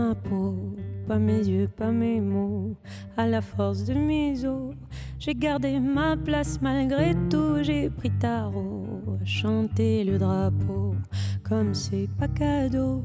ma peau, pas mes yeux, pas mes mots. À la force de mes os, j'ai gardé ma place malgré tout. J'ai pris tarot, chanté le drapeau. Comme c'est pas cadeau,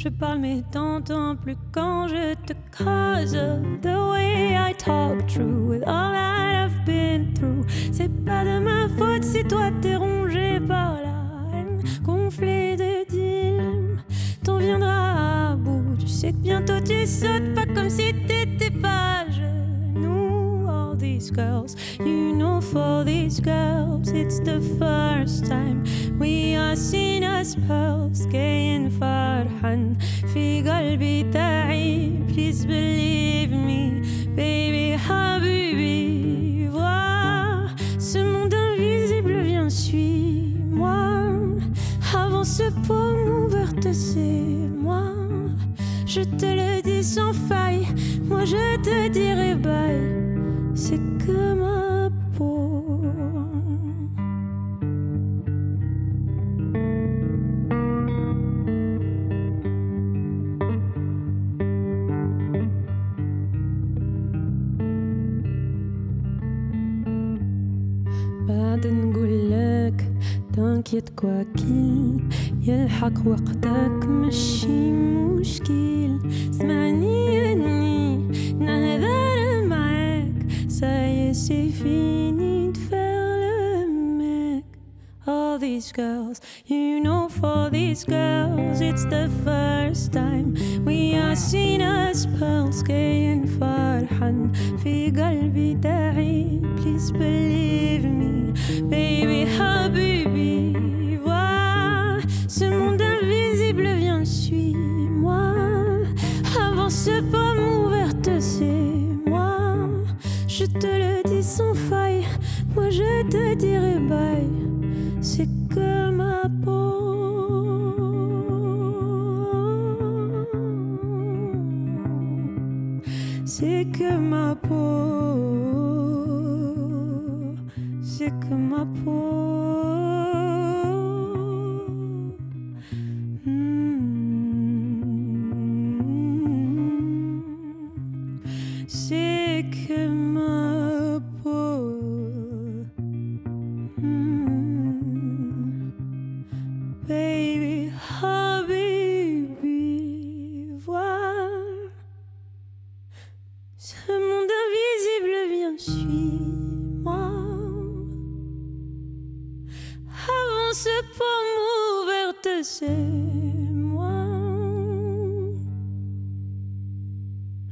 je parle mais t'entends plus quand je te crase. The way I talk true with all that I've been through. C'est pas de ma faute si toi t'es rongé par la haine. Gonflé de dilemme, t'en viendras à bout. Tu sais que bientôt tu sautes pas comme si t'étais pas genou. All these girls, you know for these girls it's the first time we are seen as pearls. كاين فرحان في قلبي تاعي. Please believe me, baby حبيبي. Voir ce monde invisible, viens suis-moi. Avance pas ouverte, c'est moi. Je te le dis sans faille, moi je te dirai bye. C'est que ma peau. بعد نقولك t'inquiète quoi qu'il يلحق وقتك ماشي مشكل. اسمعني اني نهضر معاك. Ça y est, c'est fini de faire le mec. All these girls, you know for these girls it's the first time we are seen as pearls. كاين فرحان في قلبي تاعي. Please believe me, baby حبيبي. Vois ce monde invisible, viens suis-moi. Avance pas ouverte, c'est moi. Je te le dis sans faille, moi je te dirai bye. C'est que ma peau. C'est que ma peau. C'est que ma peau. C'est que ma peau. Baby, habibi, voir ce monde invisible, viens suis-moi. Avance pas ouverte, c'est moi.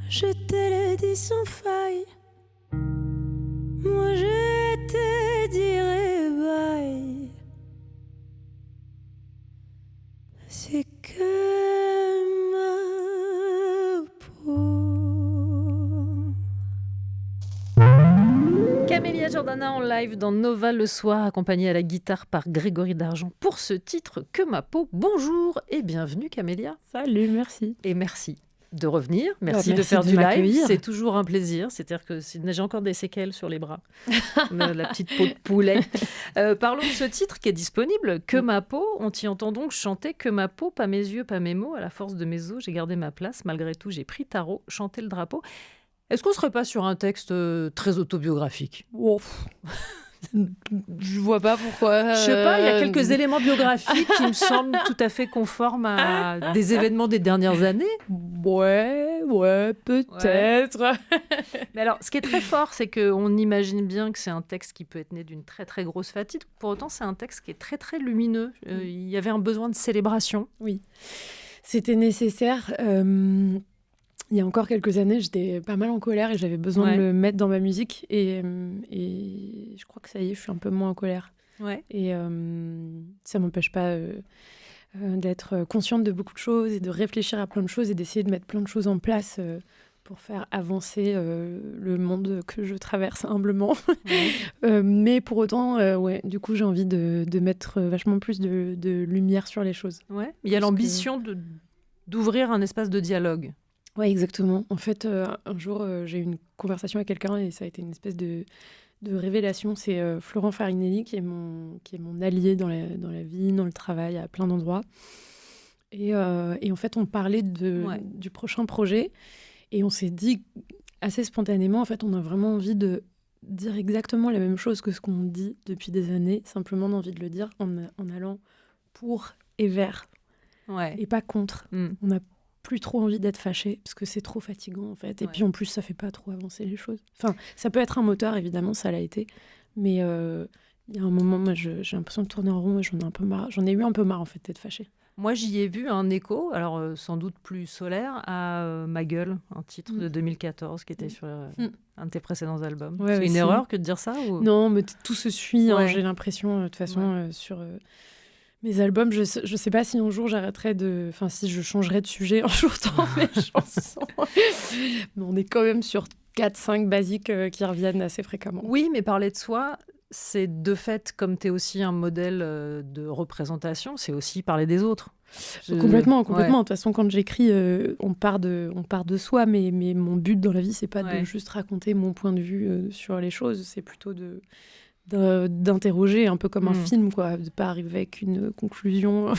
Je te le dis sans faille, moi je te dirai bye. C'est que ma peau. Camélia Jordana en live dans Nova le soir, accompagnée à la guitare par Grégory Dargent pour ce titre Que ma peau. Bonjour et bienvenue Camélia. Salut, merci. Et merci de revenir, merci de merci faire de du live, m'accueillir. c'est toujours un plaisir, c'est-à-dire que j'ai encore des séquelles sur les bras, la petite peau de poulet. Parlons de ce titre qui est disponible, Que ma peau, on t'y entend donc chanter Que ma peau, pas mes yeux, pas mes mots, à la force de mes os, j'ai gardé ma place, malgré tout j'ai pris tarot, chanté le drapeau. Est-ce qu'on ne serait pas sur un texte très autobiographique ? Je vois pas pourquoi. Je sais pas, il y a quelques éléments biographiques qui me semblent tout à fait conformes à des événements des dernières années. Ouais, peut-être. Ouais. Mais alors, ce qui est très fort, c'est qu'on imagine bien que c'est un texte qui peut être né d'une très très grosse fatigue. Pour autant, c'est un texte qui est très très lumineux. Il y avait un besoin de célébration. Oui, c'était nécessaire. Il y a encore quelques années, j'étais pas mal en colère et j'avais besoin de le mettre dans ma musique. Et je crois que ça y est, je suis un peu moins en colère. Ouais. Et ça m'empêche pas d'être consciente de beaucoup de choses et de réfléchir à plein de choses et d'essayer de mettre plein de choses en place pour faire avancer le monde que je traverse humblement. Mais pour autant, du coup, j'ai envie de mettre vachement plus de lumière sur les choses. Ouais. Il y a l'ambition d'ouvrir un espace de dialogue. Oui, exactement. En fait, un jour, j'ai eu une conversation avec quelqu'un et ça a été une espèce de révélation. C'est Florent Farinelli qui est mon allié dans la vie, dans le travail, à plein d'endroits. Et en fait, on parlait du prochain projet. Et on s'est dit assez spontanément, en fait, on a vraiment envie de dire exactement la même chose que ce qu'on dit depuis des années. Simplement, on a envie de le dire en allant pour et vers. Et pas contre. On n'a plus trop envie d'être fâché parce que c'est trop fatigant, en fait. Et puis, en plus, ça fait pas trop avancer les choses. Enfin, ça peut être un moteur, évidemment, ça l'a été. Mais il y a un moment, moi, j'ai l'impression de tourner en rond et j'en ai un peu marre. J'en ai eu un peu marre, en fait, d'être fâchée. Moi, j'y ai vu un écho, alors sans doute plus solaire, à Ma gueule, un titre de 2014 qui était sur un de tes précédents albums. C'est une erreur que de dire ça ou... Non, mais tout se suit, hein, j'ai l'impression, de toute façon, sur mes albums. Je sais pas si un jour j'arrêterai de... Enfin, si je changerai de sujet en jour dans mes chansons. Mais on est quand même sur 4-5 basiques qui reviennent assez fréquemment. Oui, mais parler de soi... C'est de fait, comme tu es aussi un modèle de représentation, c'est aussi parler des autres. Complètement. De toute façon, quand j'écris, on part de soi, mais mon but dans la vie, c'est pas de juste raconter mon point de vue sur les choses, c'est plutôt d'interroger, un peu comme un film, quoi, de pas arriver avec une conclusion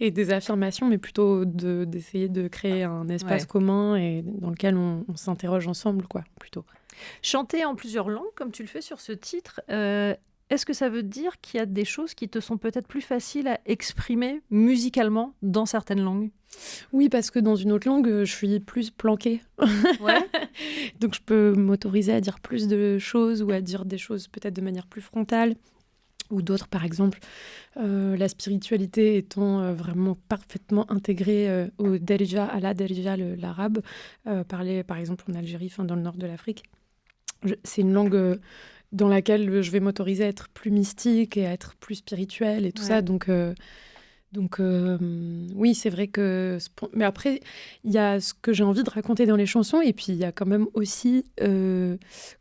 et des affirmations, mais plutôt d'essayer de créer un espace commun et dans lequel on s'interroge ensemble, quoi, plutôt. Chanter en plusieurs langues, comme tu le fais sur ce titre, est-ce que ça veut dire qu'il y a des choses qui te sont peut-être plus faciles à exprimer musicalement dans certaines langues ? Oui, parce que dans une autre langue, je suis plus planquée. Donc je peux m'autoriser à dire plus de choses ou à dire des choses peut-être de manière plus frontale. Ou d'autres, par exemple, la spiritualité étant vraiment parfaitement intégrée au derija, à la derija, l'arabe, parlé par exemple en Algérie, dans le nord de l'Afrique. C'est une langue dans laquelle je vais m'autoriser à être plus mystique et à être plus spirituelle et tout ça. Donc oui, c'est vrai que... Mais après, il y a ce que j'ai envie de raconter dans les chansons et puis il y a quand même aussi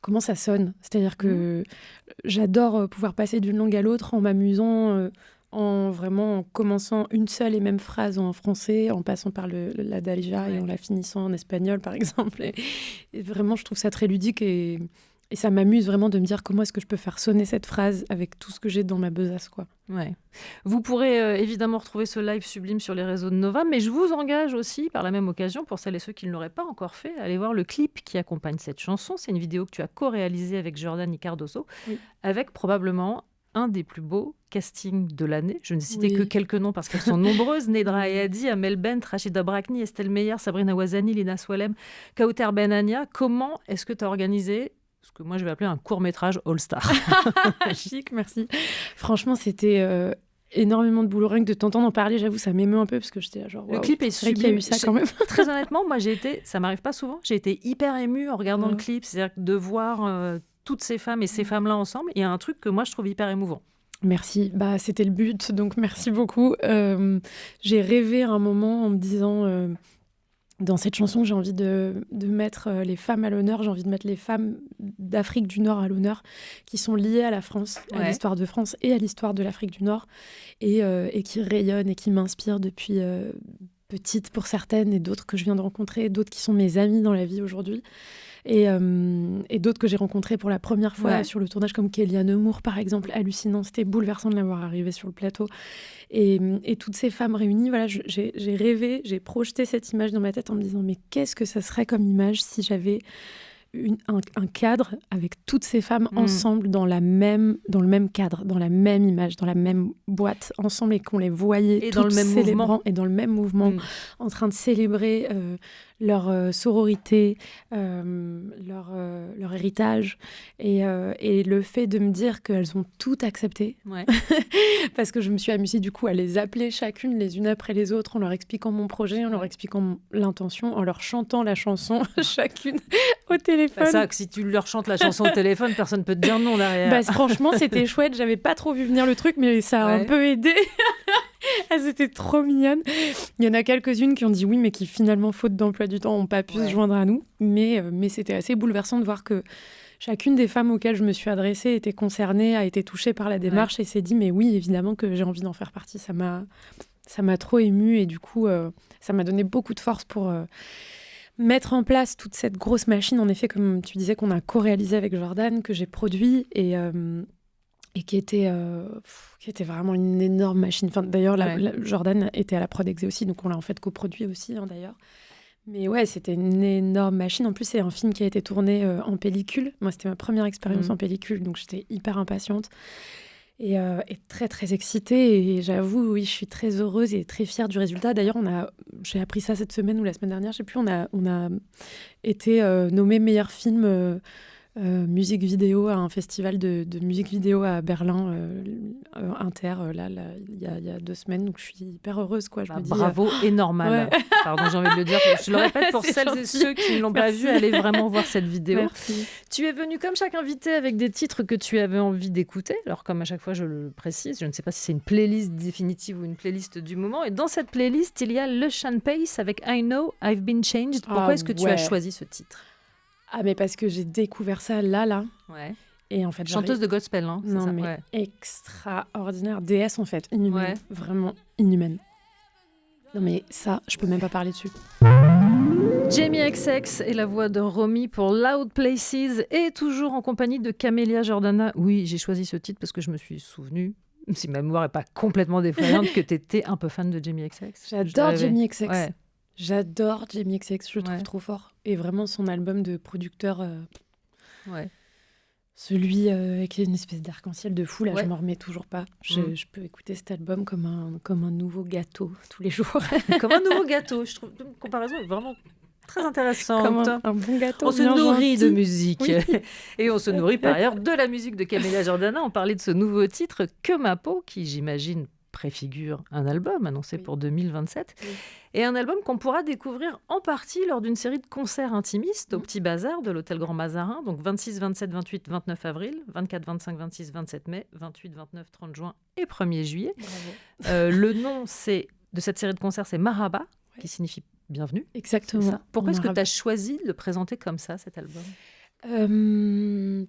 comment ça sonne. C'est-à-dire que j'adore pouvoir passer d'une langue à l'autre en m'amusant, en commençant une seule et même phrase en français, en passant par la darija et en la finissant en espagnol, par exemple. Et vraiment, je trouve ça très ludique et ça m'amuse vraiment de me dire comment est-ce que je peux faire sonner cette phrase avec tout ce que j'ai dans ma besace, quoi. Ouais. Vous pourrez évidemment retrouver ce live sublime sur les réseaux de Nova, mais je vous engage aussi, par la même occasion, pour celles et ceux qui ne l'auraient pas encore fait, à aller voir le clip qui accompagne cette chanson. C'est une vidéo que tu as co-réalisée avec Jordan Cardoso, avec probablement un des plus beaux castings de l'année. Je ne citais que quelques noms parce qu'elles sont nombreuses. Nedra Ayadi, Amel Bent, Rachida Brakni, Estelle Meyer, Sabrina Ouazani, Lina Swalem, Kauter Benania. Comment est-ce que tu as organisé ce que moi je vais appeler un court-métrage All-Star? Chic, merci. Franchement, c'était énormément de boulot. Rien que de t'entendre en parler, j'avoue, ça m'émeut un peu parce que j'étais là, genre... Le clip est sublime. Il y a eu ça quand même. Très honnêtement, moi ça m'arrive pas souvent, j'ai été hyper émue en regardant le clip. C'est-à-dire de voir toutes ces femmes et ces femmes-là ensemble, il y a un truc que moi je trouve hyper émouvant. Merci, c'était le but, donc merci beaucoup. J'ai rêvé un moment en me disant... Dans cette chanson, j'ai envie de mettre les femmes à l'honneur, j'ai envie de mettre les femmes d'Afrique du Nord à l'honneur, qui sont liées à la France, à l'histoire de France et à l'histoire de l'Afrique du Nord, et qui rayonnent et qui m'inspirent depuis petite pour certaines, et d'autres que je viens de rencontrer, d'autres qui sont mes amies dans la vie aujourd'hui, et d'autres que j'ai rencontrées pour la première fois sur le tournage, comme Kéliane Moore, par exemple. Hallucinant, c'était bouleversant de la voir arriver sur le plateau. Et toutes ces femmes réunies, voilà, j'ai rêvé, j'ai projeté cette image dans ma tête en me disant mais qu'est-ce que ça serait comme image si j'avais un cadre avec toutes ces femmes ensemble dans le même cadre, dans la même image, dans la même boîte ensemble, et qu'on les voyait et toutes dans le même mouvement. Et dans le même mouvement, en train de célébrer leur sororité, leur héritage, et le fait de me dire qu'elles ont tout accepté, parce que je me suis amusée du coup à les appeler chacune les unes après les autres, en leur expliquant mon projet, en leur expliquant l'intention, en leur chantant la chanson chacune au téléphone. Ça, que si tu leur chantes la chanson au téléphone, personne ne peut te dire non derrière. Franchement, c'était chouette, j'avais pas trop vu venir le truc, mais ça a un peu aidé. Elles étaient trop mignonnes. Il y en a quelques-unes qui ont dit oui, mais qui finalement, faute d'emploi du temps, n'ont pas pu se joindre à nous. Mais c'était assez bouleversant de voir que chacune des femmes auxquelles je me suis adressée était concernée, a été touchée par la démarche et s'est dit mais oui, évidemment que j'ai envie d'en faire partie. Ça m'a trop émue et du coup, ça m'a donné beaucoup de force pour mettre en place toute cette grosse machine, en effet, comme tu disais, qu'on a co-réalisé avec Jordan, que j'ai produit. Et et qui était vraiment une énorme machine. Enfin, d'ailleurs, Jordan était à la prod exé aussi, donc on l'a en fait coproduit aussi, d'ailleurs. Mais ouais, c'était une énorme machine. En plus, c'est un film qui a été tourné en pellicule. Moi, c'était ma première expérience en pellicule, donc j'étais hyper impatiente et très, très excitée. Et j'avoue, oui, je suis très heureuse et très fière du résultat. D'ailleurs, j'ai appris ça cette semaine ou la semaine dernière, je sais plus, on a été nommé meilleur film musique vidéo à un festival de musique vidéo à Berlin, Inter, il y a 2 semaines. Donc, je suis hyper heureuse, quoi. Je me dis, bravo et normal. Ouais. Pardon, j'ai envie de le dire. Je le répète pour celles et ceux qui ne l'ont pas vu, allez vraiment voir cette vidéo. Merci. Tu es venu comme chaque invité avec des titres que tu avais envie d'écouter. Alors, comme à chaque fois, je le précise, je ne sais pas si c'est une playlist définitive ou une playlist du moment. Et dans cette playlist, il y a Le Sean Pace avec I Know I've Been Changed. Pourquoi est-ce que tu as choisi ce titre ? Ah, mais parce que j'ai découvert ça là. Ouais. Et en fait, chanteuse de gospel, hein. Non, ça, mais extraordinaire. Déesse, en fait. Inhumaine. Vraiment inhumaine. Non, mais ça, je peux même pas parler dessus. Jamie XX et la voix de Romy pour Loud Places et toujours en compagnie de Camélia Jordana. Oui, j'ai choisi ce titre parce que je me suis souvenue, si ma mémoire n'est pas complètement défaillante, que tu étais un peu fan de Jamie XX. J'adore Jamie XX. Ouais. J'adore Jamie XX, je le trouve trop fort. Et vraiment, son album de producteur, celui qui est une espèce d'arc-en-ciel de fou, là, je m'en remets toujours pas. Je peux écouter cet album comme un nouveau gâteau tous les jours. Comme un nouveau gâteau. Je trouve une comparaison vraiment très intéressante. Comme un bon gâteau. On se nourrit de musique. Oui. Et on se nourrit par ailleurs de la musique de Camélia Jordana. On parlait de ce nouveau titre, Que ma peau, qui j'imagine préfigure un album annoncé pour 2027. Oui. Et un album qu'on pourra découvrir en partie lors d'une série de concerts intimistes au Petit Bazar de l'Hôtel Grand Mazarin, donc 26, 27, 28, 29 avril, 24, 25, 26, 27 mai, 28, 29, 30 juin et 1er juillet. Le nom de cette série de concerts, c'est Marhaba, qui signifie bienvenue. Exactement. Pourquoi est-ce que tu as choisi de le présenter comme ça, cet album ?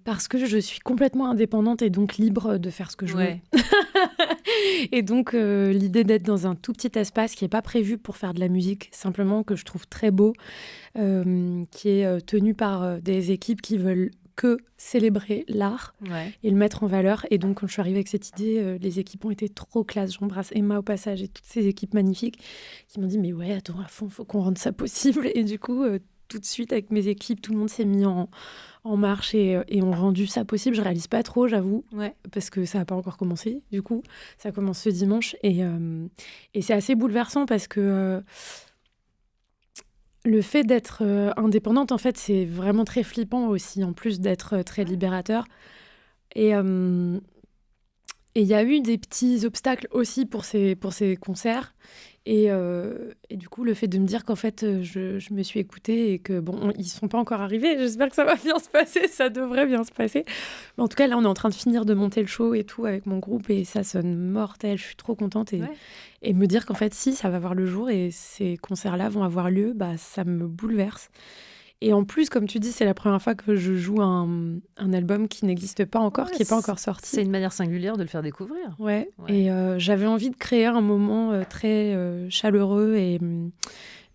Parce que je suis complètement indépendante et donc libre de faire ce que je veux. Et donc, l'idée d'être dans un tout petit espace qui n'est pas prévu pour faire de la musique, simplement que je trouve très beau, qui est tenu par des équipes qui veulent que célébrer l'art et le mettre en valeur. Et donc, quand je suis arrivée avec cette idée, les équipes ont été trop classe. J'embrasse Emma au passage et toutes ces équipes magnifiques qui m'ont dit « Mais ouais, attends, à fond, il faut qu'on rende ça possible. » Et du coup, tout de suite, avec mes équipes, tout le monde s'est mis en marche et ont rendu ça possible. Je réalise pas trop, j'avoue, parce que ça n'a pas encore commencé. Du coup, ça commence ce dimanche et c'est assez bouleversant parce que le fait d'être indépendante, en fait, c'est vraiment très flippant aussi, en plus d'être très libérateur. Et il y a eu des petits obstacles aussi pour ces concerts. Et du coup, le fait de me dire qu'en fait, je me suis écoutée et que, bon, ils ne sont pas encore arrivés. J'espère que ça va bien se passer. Ça devrait bien se passer. Mais en tout cas, là, on est en train de finir de monter le show et tout avec mon groupe. Et ça sonne mortel. Je suis trop contente. Et me dire qu'en fait, si, ça va voir le jour et ces concerts-là vont avoir lieu, bah, ça me bouleverse. Et en plus, comme tu dis, c'est la première fois que je joue un album qui n'existe pas encore, qui n'est pas encore sorti. C'est une manière singulière de le faire découvrir. Et j'avais envie de créer un moment très chaleureux et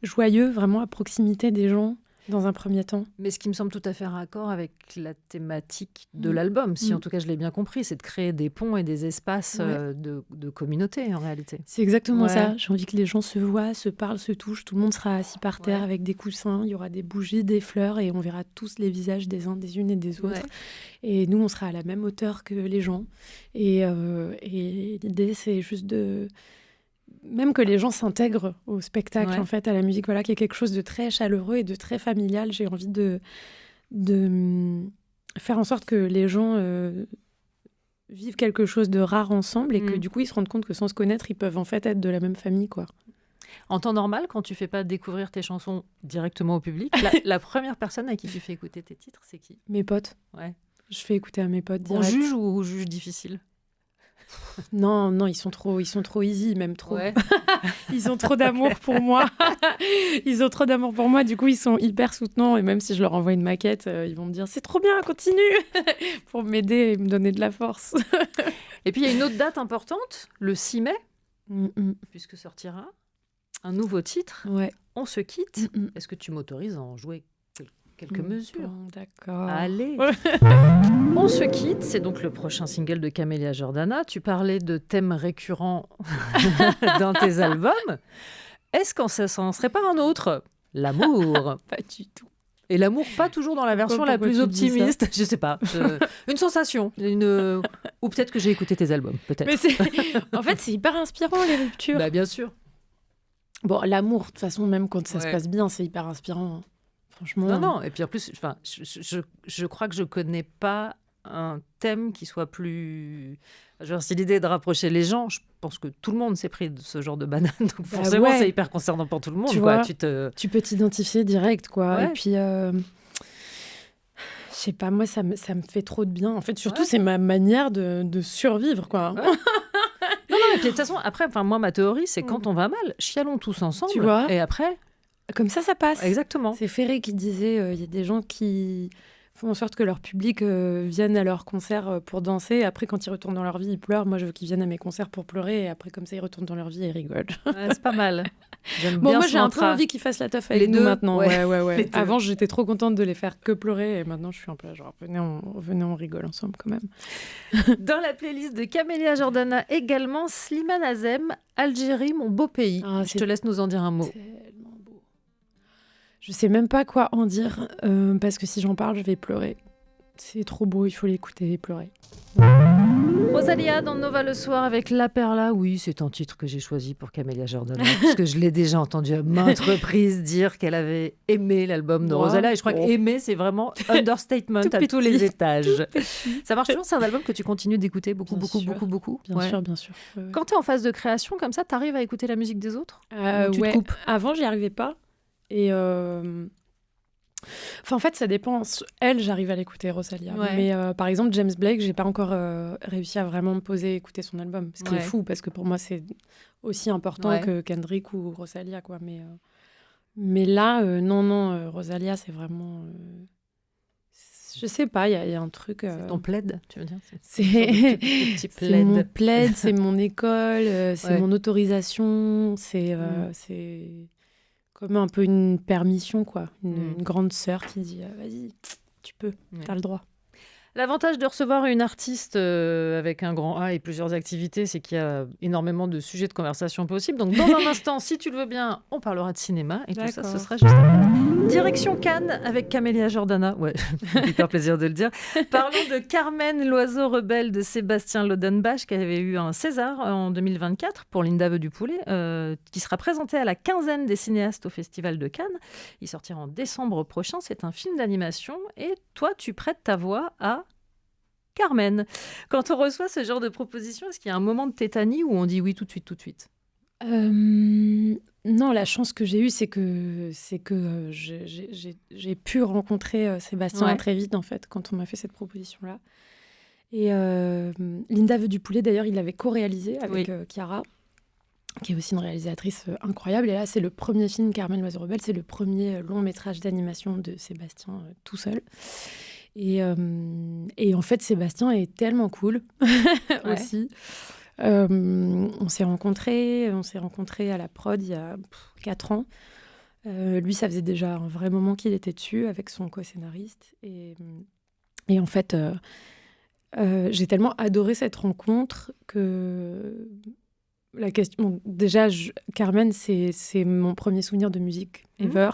joyeux, vraiment à proximité des gens, dans un premier temps. Mais ce qui me semble tout à fait raccord avec la thématique de l'album, si en tout cas je l'ai bien compris, c'est de créer des ponts et des espaces de communauté en réalité. C'est exactement ça. J'ai envie que les gens se voient, se parlent, se touchent. Tout le monde sera assis par terre avec des coussins. Il y aura des bougies, des fleurs et on verra tous les visages des uns, des unes et des autres. Et nous, on sera à la même hauteur que les gens. Et l'idée, c'est juste de... Même que les gens s'intègrent au spectacle, en fait, à la musique, voilà, qu'il y a quelque chose de très chaleureux et de très familial. J'ai envie de faire en sorte que les gens vivent quelque chose de rare ensemble et que du coup, ils se rendent compte que sans se connaître, ils peuvent en fait être de la même famille, quoi. En temps normal, quand tu fais pas découvrir tes chansons directement au public, la première personne à qui tu fais écouter tes titres, c'est qui ? Mes potes. Je fais écouter à mes potes direct. On juge ou juge difficile ? Non, ils sont trop easy, même trop. Ils ont trop d'amour pour moi. Du coup, ils sont hyper soutenants. Et même si je leur envoie une maquette, ils vont me dire « C'est trop bien, continue !» pour m'aider et me donner de la force. Et puis, il y a une autre date importante, le 6 mai, puisque sortira un nouveau titre. On se quitte. Est-ce que tu m'autorises à en jouer quelques mesures. Bon, d'accord. Allez. On se quitte, c'est donc le prochain single de Camélia Jordana. Tu parlais de thèmes récurrents dans tes albums. Est-ce qu'en ça n'en serait pas un autre ? L'amour. Pas du tout. Et l'amour, pas toujours dans la version la Pourquoi plus tu dis ça ? optimiste. Je sais pas. Une sensation. Ou peut-être que j'ai écouté tes albums. Peut-être. Mais en fait, c'est hyper inspirant, les ruptures. Bah, bien sûr. Bon, l'amour, de toute façon, même quand ça se Ouais. passe bien, c'est hyper inspirant. Franchement. Non. Et puis en plus, je crois que je connais pas un thème qui soit plus. Si l'idée est de rapprocher les gens, je pense que tout le monde s'est pris de ce genre de banane. Donc forcément, ouais. c'est hyper concernant pour tout le monde. Tu quoi. vois, tu peux t'identifier direct, quoi. Ouais. Et puis, je sais pas, moi, ça me fait trop de bien. En fait, surtout, Ouais. c'est ma manière de survivre, quoi. Ouais. Non, et puis de toute façon, après, moi, ma théorie, c'est quand on va mal, chialons tous ensemble. Tu vois. Et après, Comme ça passe. exactement. C'est Ferré qui disait, il y a des gens qui font en sorte que leur public vienne à leur concert pour danser. Après, quand ils retournent dans leur vie, ils pleurent. Moi, je veux qu'ils viennent à mes concerts pour pleurer. Et après, comme ça, ils retournent dans leur vie et ils rigolent. Ouais, c'est pas mal. J'aime Bon, bien moi, ce j'ai un peu mantra. envie qu'ils fassent la teuf avec Les nous deux, maintenant. ouais. Ouais. Les deux. Avant, j'étais trop contente de les faire que pleurer. Et maintenant, je suis un peu là, genre, venez, on rigole ensemble quand même. Dans la playlist de Camélia Jordana, également Slimane Azem, Algérie, mon beau pays. Ah, Je te laisse nous en dire un mot. Tellement beau. Je sais même pas quoi en dire parce que si j'en parle, je vais pleurer. C'est trop beau, il faut l'écouter et pleurer. Rosalia dans Nova le soir avec La Perla. Oui, c'est un titre que j'ai choisi pour Camélia Jordana parce que je l'ai déjà entendu à maintes reprises dire qu'elle avait aimé l'album de Moi, Rosalia. Et je crois bon. qu'aimer, c'est vraiment understatement Tout à tous petit, les étages. Ça marche toujours, c'est un album que tu continues d'écouter beaucoup. Bien sûr. Beaucoup. Bien Ouais. sûr, bien sûr. Ouais. Quand tu es en phase de création comme ça, tu arrives à écouter la musique des autres Ou tu te Ouais. coupes Avant, j'y arrivais pas. Et enfin, en fait, ça dépend. Elle, j'arrive à l'écouter, Rosalia. Ouais. Mais par exemple, James Blake, j'ai pas encore réussi à vraiment me poser et écouter son album. Ce qui est Ouais. fou, parce que pour moi, c'est aussi important Ouais. que Kendrick ou Rosalia, quoi. Mais là, non, Rosalia, c'est vraiment... je sais pas, il y a un truc... C'est ton plaid, tu veux dire C'est ton petit c'est mon plaid. plaid, c'est mon école, c'est Ouais. mon autorisation, c'est comme un peu une permission, quoi. Une grande sœur qui dit vas-y, tu peux, Ouais. t'as le droit. L'avantage de recevoir une artiste avec un grand A et plusieurs activités, c'est qu'il y a énormément de sujets de conversation possibles. Donc, dans un instant, si tu le veux bien, on parlera de cinéma. Et tout ça, ce D'accord. sera juste après. Direction Cannes avec Camélia Jordana. Ouais, hyper plaisir de le dire. Parlons de Carmen, l'oiseau rebelle de Sébastien Lodenbach, qui avait eu un César en 2024 pour Linda veut du poulet, qui sera présenté à la quinzaine des cinéastes au Festival de Cannes. Il sortira en décembre prochain. C'est un film d'animation. Et toi, tu prêtes ta voix à Carmen. Quand on reçoit ce genre de proposition, est-ce qu'il y a un moment de tétanie où on dit oui tout de suite Non, la chance que j'ai eue, c'est que j'ai pu rencontrer Sébastien Ouais. très vite, en fait, quand on m'a fait cette proposition-là. Et Linda veut du poulet, d'ailleurs, il l'avait co-réalisé avec Chiara, qui est aussi une réalisatrice incroyable. Et là, c'est le premier film, Carmen, l'oiseau rebelle, c'est le premier long métrage d'animation de Sébastien tout seul. Et en fait, Sébastien est tellement cool aussi. On s'est rencontrés à la prod il y a 4 ans. Lui, ça faisait déjà un vrai moment qu'il était dessus avec son co-scénariste. Et en fait, j'ai tellement adoré cette rencontre que la question... Bon, déjà, Carmen, c'est mon premier souvenir de musique ever.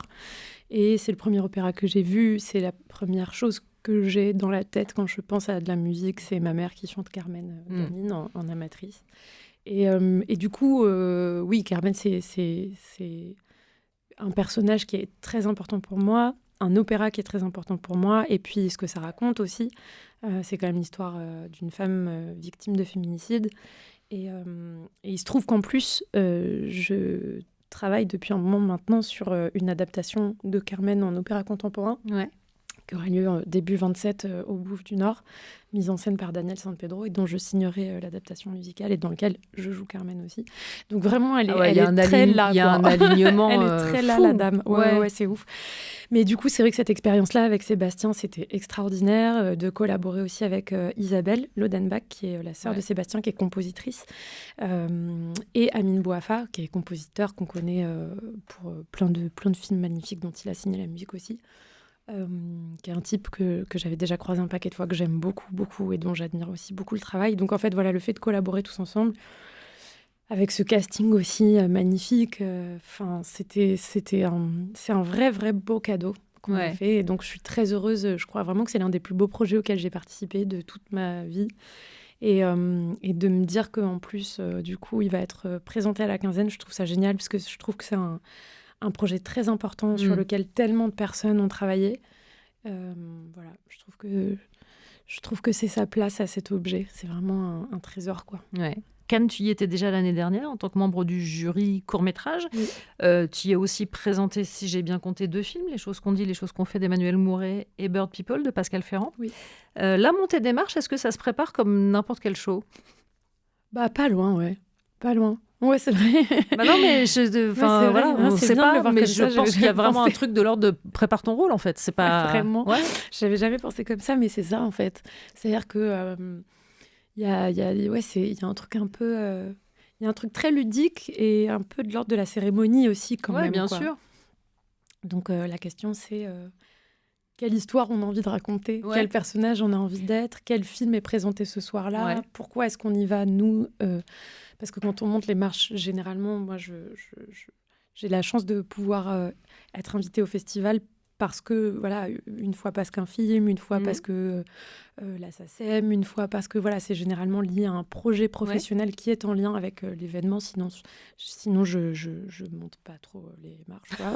Et c'est le premier opéra que j'ai vu. C'est la première chose que j'ai dans la tête quand je pense à de la musique. C'est ma mère qui chante Carmen gamine en amatrice. Et du coup, oui, Carmen, c'est un personnage qui est très important pour moi, un opéra qui est très important pour moi, et puis ce que ça raconte aussi, c'est quand même l'histoire d'une femme victime de féminicide. Et il se trouve qu'en plus, je travaille depuis un moment maintenant sur une adaptation de Carmen en opéra contemporain, qui aura lieu début 27 au Bouffe du Nord, mise en scène par Daniel San Pedro, et dont je signerai l'adaptation musicale, et dans lequel je joue Carmen aussi. Donc vraiment, elle est très là. Il y a un alignement elle est très là, fou. la dame. Ouais, c'est ouf. Mais du coup, c'est vrai que cette expérience-là avec Sébastien, c'était extraordinaire, de collaborer aussi avec Isabelle Lodenbach, qui est la sœur de Sébastien, qui est compositrice, et Amine Bouafa, qui est compositeur qu'on connaît pour plein de films magnifiques dont il a signé la musique aussi. qui est un type que j'avais déjà croisé un paquet de fois, que j'aime beaucoup, beaucoup, et dont j'admire aussi beaucoup le travail. Donc en fait, voilà, le fait de collaborer tous ensemble, avec ce casting aussi magnifique, c'est un vrai, vrai beau cadeau qu'on a fait. Et donc je suis très heureuse, je crois vraiment que c'est l'un des plus beaux projets auxquels j'ai participé de toute ma vie. Et de me dire qu'en plus, du coup, il va être présenté à la Quinzaine, je trouve ça génial, parce que je trouve que c'est un projet très important sur lequel tellement de personnes ont travaillé. Voilà, je trouve que c'est sa place à cet objet. C'est vraiment un trésor, quoi. Ouais. Cannes, tu y étais déjà l'année dernière en tant que membre du jury court-métrage. Oui. Tu y as aussi présenté, si j'ai bien compté, 2 films, Les choses qu'on dit, Les choses qu'on fait d'Emmanuel Mouret et Bird People de Pascal Ferrand. Oui. La montée des marches, est-ce que ça se prépare comme n'importe quel show ? Pas loin, ouais. Pas loin. Ouais, c'est vrai. Non, mais voilà, on ne sait pas, mais je pense qu'il y a vraiment un truc de l'ordre de prépare ton rôle, en fait. C'est pas... Vraiment. Ouais. Je n'avais jamais pensé comme ça, mais c'est ça, en fait. C'est-à-dire que... il y a un truc un peu... il y a un truc très ludique et un peu de l'ordre de la cérémonie aussi, quand même. Bien sûr. Donc, la question, c'est quelle histoire on a envie de raconter, quel personnage on a envie d'être, quel film est présenté ce soir-là, pourquoi est-ce qu'on y va, nous parce que quand on monte les marches, généralement, moi, j'ai la chance de pouvoir être invitée au festival parce que, voilà, une fois parce qu'un film, une fois parce que la SACEM, une fois parce que, voilà, c'est généralement lié à un projet professionnel qui est en lien avec l'événement. Sinon, je monte pas trop les marches, quoi.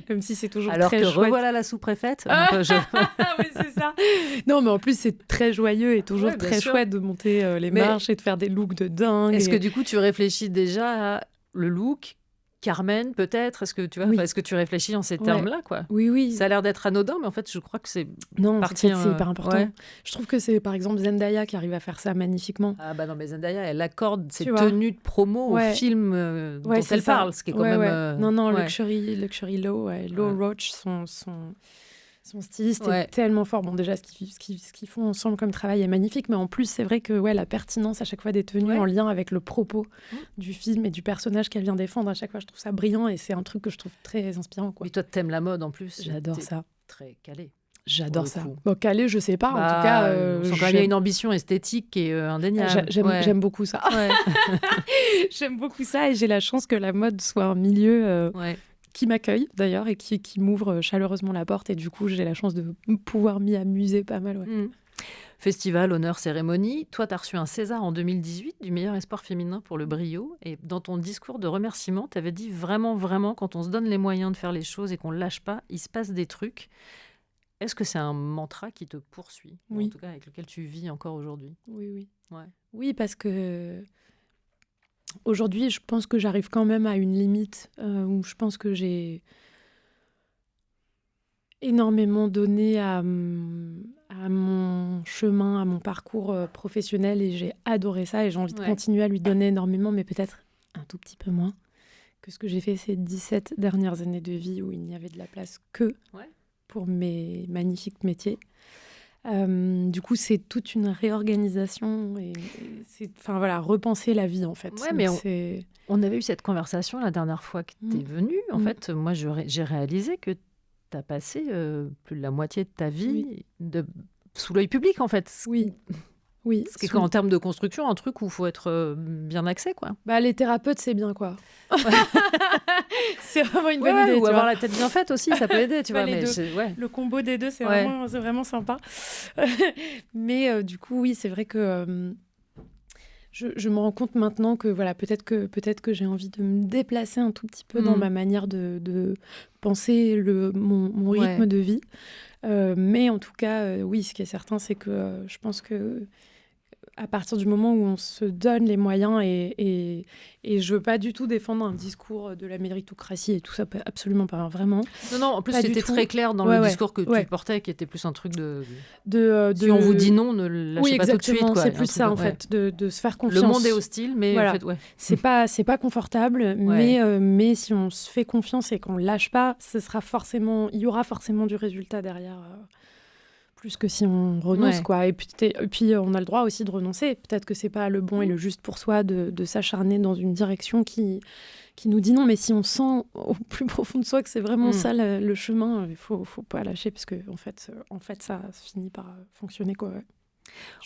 Même si c'est toujours alors très chouette. Alors que revoilà la sous-préfète. Oui, c'est ça. Non, mais en plus, c'est très joyeux et toujours très chouette de monter les marches et de faire des looks de dingue. Est-ce que, du coup, tu réfléchis déjà à le look Carmen, peut-être. Est-ce que tu vois, est-ce que tu réfléchis en ces termes-là, quoi ? Oui. Ça a l'air d'être anodin, mais en fait, je crois que c'est c'est hyper important. Ouais. Je trouve que c'est par exemple Zendaya qui arrive à faire ça magnifiquement. Ah bah non, mais Zendaya, elle accorde ses tenues de promo au film dont elle parle, ce qui est quand même. Non, Luxury Low, Low Roach, son styliste est tellement fort. Bon, déjà, ce qu'ils font ensemble comme travail est magnifique, mais en plus, c'est vrai que la pertinence à chaque fois des tenues en lien avec le propos du film et du personnage qu'elle vient défendre, à chaque fois, je trouve ça brillant et c'est un truc que je trouve très inspirant, quoi. Mais toi, t'aimes la mode en plus. J'adore ça. Très calé. J'adore ça. Bon, calé, je sais pas. En tout cas, il y a une ambition esthétique qui est indéniable. J'aime beaucoup ça. J'aime beaucoup ça et j'ai la chance que la mode soit un milieu... qui m'accueille d'ailleurs et qui m'ouvre chaleureusement la porte. Et du coup, j'ai la chance de pouvoir m'y amuser pas mal. Festival, honneur, cérémonie. Toi, tu as reçu un César en 2018 du meilleur espoir féminin pour le Brio. Et dans ton discours de remerciement, tu avais dit vraiment, vraiment, quand on se donne les moyens de faire les choses et qu'on ne lâche pas, il se passe des trucs. Est-ce que c'est un mantra qui te poursuit ? Oui. En tout cas, avec lequel tu vis encore aujourd'hui ? Oui. Ouais. Oui, parce que... Aujourd'hui, je pense que j'arrive quand même à une limite où je pense que j'ai énormément donné à mon chemin, à mon parcours professionnel et j'ai adoré ça et j'ai envie de continuer à lui donner énormément, mais peut-être un tout petit peu moins que ce que j'ai fait ces 17 dernières années de vie où il n'y avait de la place que pour mes magnifiques métiers. Du coup, c'est toute une réorganisation et c'est, repenser la vie, en fait. Ouais, mais on avait eu cette conversation la dernière fois que tu es venue. En fait, moi, j'ai réalisé que tu as passé plus de la moitié de ta vie sous l'œil public, en fait. Oui. Ce qui est en termes de construction, un truc où il faut être bien axé, quoi. Les thérapeutes, c'est bien, quoi. C'est vraiment une bonne idée. Ou avoir la tête bien faite aussi, ça peut aider, tu vois. Mais le combo des deux, c'est vraiment sympa. Mais du coup, oui, c'est vrai que je me rends compte maintenant que peut-être que j'ai envie de me déplacer un tout petit peu dans ma manière de penser mon rythme de vie. Mais en tout cas, oui, ce qui est certain, c'est que je pense que à partir du moment où on se donne les moyens et je veux pas du tout défendre un discours de la méritocratie et tout ça, absolument pas, vraiment. Non, en plus c'était très clair dans le discours que tu portais, qui était plus un truc de si on vous dit non, ne lâchez pas tout de suite. Oui, c'est plus ça en fait, de se faire confiance. Le monde est hostile, mais en fait, c'est pas confortable, mais si on se fait confiance et qu'on lâche pas, il y aura forcément du résultat derrière. plus que si on renonce, Ouais. quoi. Et puis, on a le droit aussi de renoncer. Peut-être que c'est pas le bon et le juste pour soi de s'acharner dans une direction qui nous dit non, mais si on sent au plus profond de soi que c'est vraiment ça le chemin, il faut pas lâcher parce que en fait, ça finit par fonctionner, quoi. Ouais.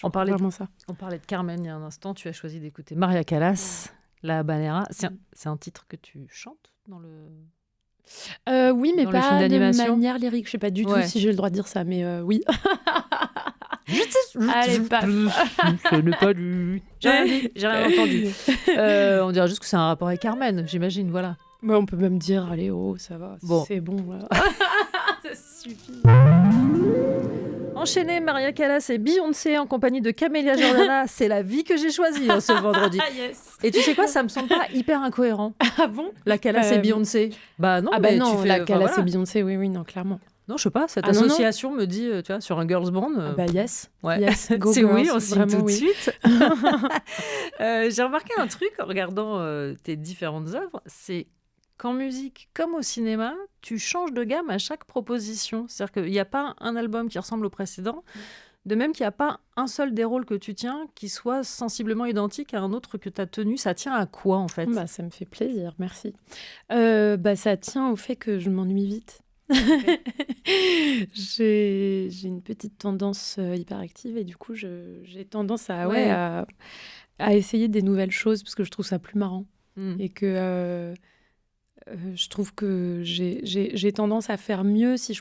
On parlait vraiment ça. On parlait de Carmen il y a un instant. Tu as choisi d'écouter Maria Callas, La Habanera. C'est un titre que tu chantes dans le... Oui, mais dans le film pas de d'animation. manière lyrique. Je sais pas du tout Ouais. si j'ai le droit de dire ça, mais oui. Allez, paf. Je n'ai pas lu. J'ai rien dit, j'ai rien entendu. On dirait juste que c'est un rapport avec Carmen, j'imagine, voilà. Ouais, on peut même dire, allez, ça va, Bon. c'est bon. Voilà. Ça suffit. Enchaîner Maria Callas et Beyoncé en compagnie de Camélia Jordana, c'est la vie que j'ai choisie ce vendredi. Yes. Et tu sais quoi, ça me semble pas hyper incohérent. Ah bon? La Callas et Beyoncé. Bah non, Ah bah mais non, tu fais, la enfin, Callas voilà. et Beyoncé, oui, non, clairement. Non, je sais pas, cette Ah non, non. association me dit, tu vois, sur un girls band. Bah yes, Ouais. yes, go C'est girls, oui, on signe vraiment tout de oui. suite. J'ai remarqué un truc en regardant tes différentes œuvres, c'est qu'en musique comme au cinéma, tu changes de gamme à chaque proposition. C'est-à-dire qu'il n'y a pas un album qui ressemble au précédent, de même qu'il n'y a pas un seul des rôles que tu tiens qui soit sensiblement identique à un autre que tu as tenu. Ça tient à quoi en fait? Bah, ça me fait plaisir, merci. Bah, ça tient au fait que je m'ennuie vite. J'ai une petite tendance hyperactive et du coup, j'ai tendance à essayer des nouvelles choses parce que je trouve ça plus marrant. Et que je trouve que j'ai tendance à faire mieux si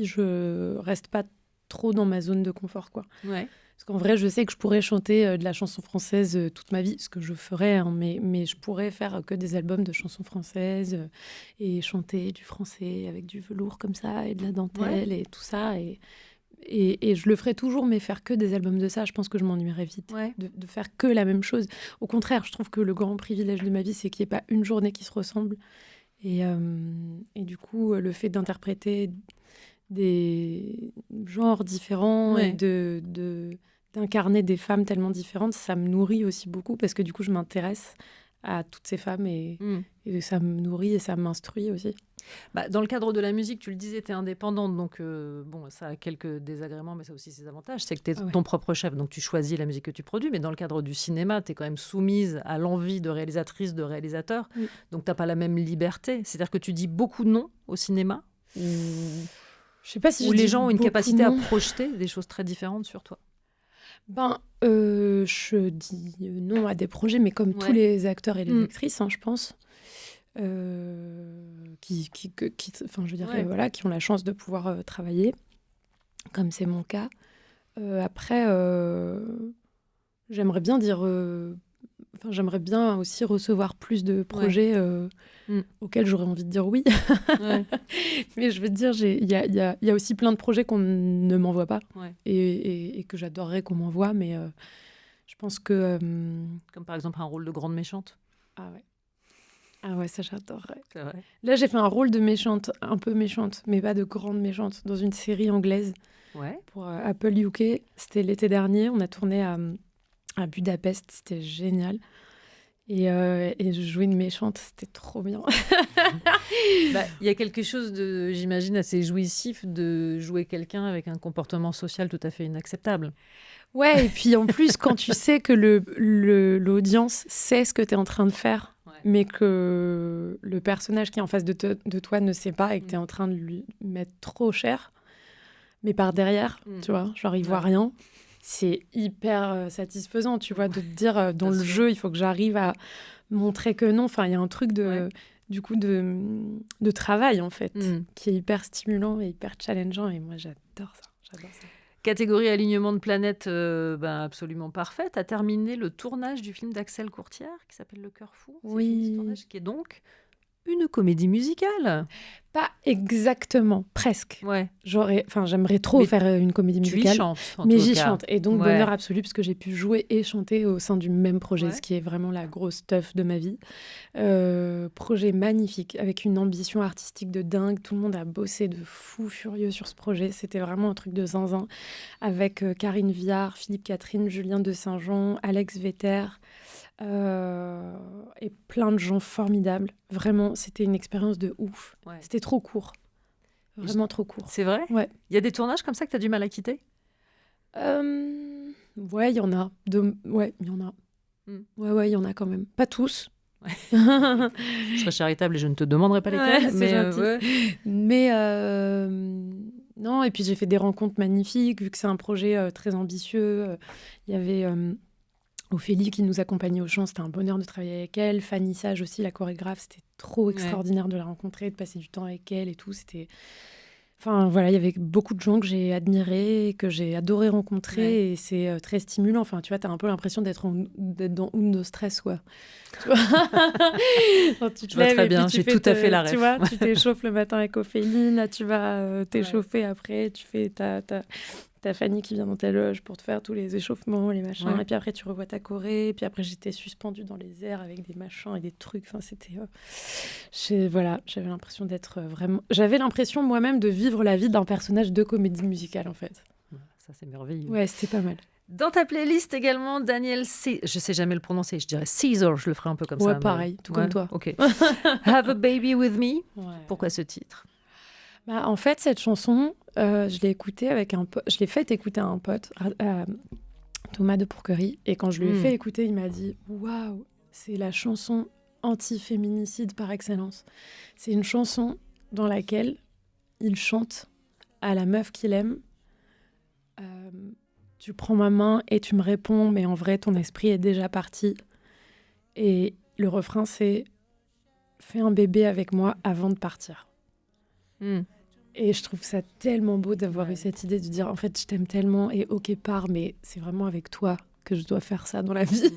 je reste pas trop dans ma zone de confort, quoi. Ouais. Parce qu'en vrai, je sais que je pourrais chanter de la chanson française toute ma vie, ce que je ferais, hein, mais je pourrais faire que des albums de chansons françaises et chanter du français avec du velours comme ça et de la dentelle et tout ça. Et je le ferais toujours, mais faire que des albums de ça, je pense que je m'ennuierais vite de faire que la même chose. Au contraire, je trouve que le grand privilège de ma vie, c'est qu'il n'y ait pas une journée qui se ressemble. Et du coup, le fait d'interpréter des genres différents et d'incarner des femmes tellement différentes, ça me nourrit aussi beaucoup parce que du coup, je m'intéresse à toutes ces femmes et ça me nourrit et ça m'instruit aussi. Bah, dans le cadre de la musique, tu le disais, tu es indépendante, donc bon, ça a quelques désagréments, mais ça a aussi ses avantages. C'est que tu es ton propre chef, donc tu choisis la musique que tu produis, mais dans le cadre du cinéma, tu es quand même soumise à l'envie de réalisatrice, de réalisateur, donc tu n'as pas la même liberté. C'est-à-dire que tu dis beaucoup non au cinéma Je sais pas si où les gens ont une capacité à projeter des choses très différentes sur toi. Ben, je dis non à des projets, mais comme tous les acteurs et les actrices, hein, je pense, qui ont la chance de pouvoir travailler, comme c'est mon cas. Après, j'aimerais bien dire... j'aimerais bien aussi recevoir plus de projets auxquels j'aurais envie de dire oui. Mais je veux te dire, il y a aussi plein de projets qu'on ne m'envoie pas et que j'adorerais qu'on m'envoie, mais je pense que... Comme par exemple un rôle de grande méchante. Ah ouais, ça j'adorerais. C'est vrai. Là, j'ai fait un rôle de méchante, un peu méchante, mais pas de grande méchante, dans une série anglaise pour Apple UK. C'était l'été dernier, on a tourné à Budapest, c'était génial. Et je jouais une méchante, c'était trop bien. Il y a quelque chose de, j'imagine, assez jouissif de jouer quelqu'un avec un comportement social tout à fait inacceptable. Ouais, et puis en plus, quand tu sais que l'audience sait ce que tu es en train de faire, mais que le personnage qui est en face de toi ne sait pas et que tu es en train de lui mettre trop cher, mais par derrière, tu vois, genre il voit rien. C'est hyper satisfaisant, tu vois, de te dire dans le jeu, il faut que j'arrive à montrer que non. Enfin, il y a un truc du coup de travail, en fait, qui est hyper stimulant et hyper challengeant. Et moi, j'adore ça. Catégorie alignement de planète absolument parfaite. Tu as terminé le tournage du film d'Axel Courtière qui s'appelle Le Cœur Fou. Oui. Tournage qui est donc une comédie musicale. Pas exactement, presque. Ouais. J'aimerais trop faire une comédie musicale. Tu y chantes, mais j'y chante. Et donc, bonheur absolu, parce que j'ai pu jouer et chanter au sein du même projet, ce qui est vraiment la grosse teuf de ma vie. Projet magnifique, avec une ambition artistique de dingue. Tout le monde a bossé de fou furieux sur ce projet. C'était vraiment un truc de zinzin. Avec Karine Viard, Philippe Catherine, Julien de Saint-Jean, Alex Vetter... et plein de gens formidables. Vraiment, c'était une expérience de ouf. C'était trop court. Vraiment trop court. C'est vrai ? Ouais. Il y a des tournages comme ça que tu as du mal à quitter ? Ouais, il y en a. Ouais, il y en a. Ouais, il y en a quand même. Pas tous. Je serais charitable et je ne te demanderai pas lesquels. C'est gentil. Mais non, et puis j'ai fait des rencontres magnifiques, vu que c'est un projet très ambitieux. Il y avait Ophélie qui nous accompagnait au chant, c'était un bonheur de travailler avec elle. Fanny Sage aussi, la chorégraphe, c'était trop extraordinaire de la rencontrer, de passer du temps avec elle et tout. C'était... Enfin, voilà, il y avait beaucoup de gens que j'ai admirés, que j'ai adoré rencontrer, et c'est très stimulant. Enfin, tu vois, t'as un peu l'impression d'être dans Undo Stress, quoi. Tu vois tu te lèves très bien, j'ai tout à fait la ref. Tu vois, tu t'échauffes le matin avec Ophélie, là, tu vas t'échauffer après, tu fais ta Fanny qui vient dans ta loge pour te faire tous les échauffements, les machins, et puis après, tu revois ta choré, et puis après, j'étais suspendue dans les airs avec des machins et des trucs. Enfin, c'était... voilà, j'avais l'impression d'être vraiment... J'avais l'impression moi-même de vivre la vie d'un personnage de comédie musicale, en fait. Ça, c'est merveilleux. Ouais, c'était pas mal. Dans ta playlist également, Daniel C. Je sais jamais le prononcer, je dirais Caesar, je le ferai un peu comme ça. Ouais, pareil, tout comme toi. Ok. Have a Baby With Me. Ouais. Pourquoi ce titre ? En fait, cette chanson, je l'ai écoutée avec un pote. Je l'ai fait écouter à un pote, Thomas de Pourquerie. Et quand je lui ai fait écouter, il m'a dit « Waouh, c'est la chanson anti-féminicide par excellence. C'est une chanson dans laquelle il chante à la meuf qu'il aime. Tu prends ma main et tu me réponds, mais en vrai, ton esprit est déjà parti. Et le refrain, c'est « Fais un bébé avec moi avant de partir ». Et je trouve ça tellement beau d'avoir eu cette idée de dire en fait je t'aime tellement et ok pars, mais c'est vraiment avec toi que je dois faire ça dans la vie.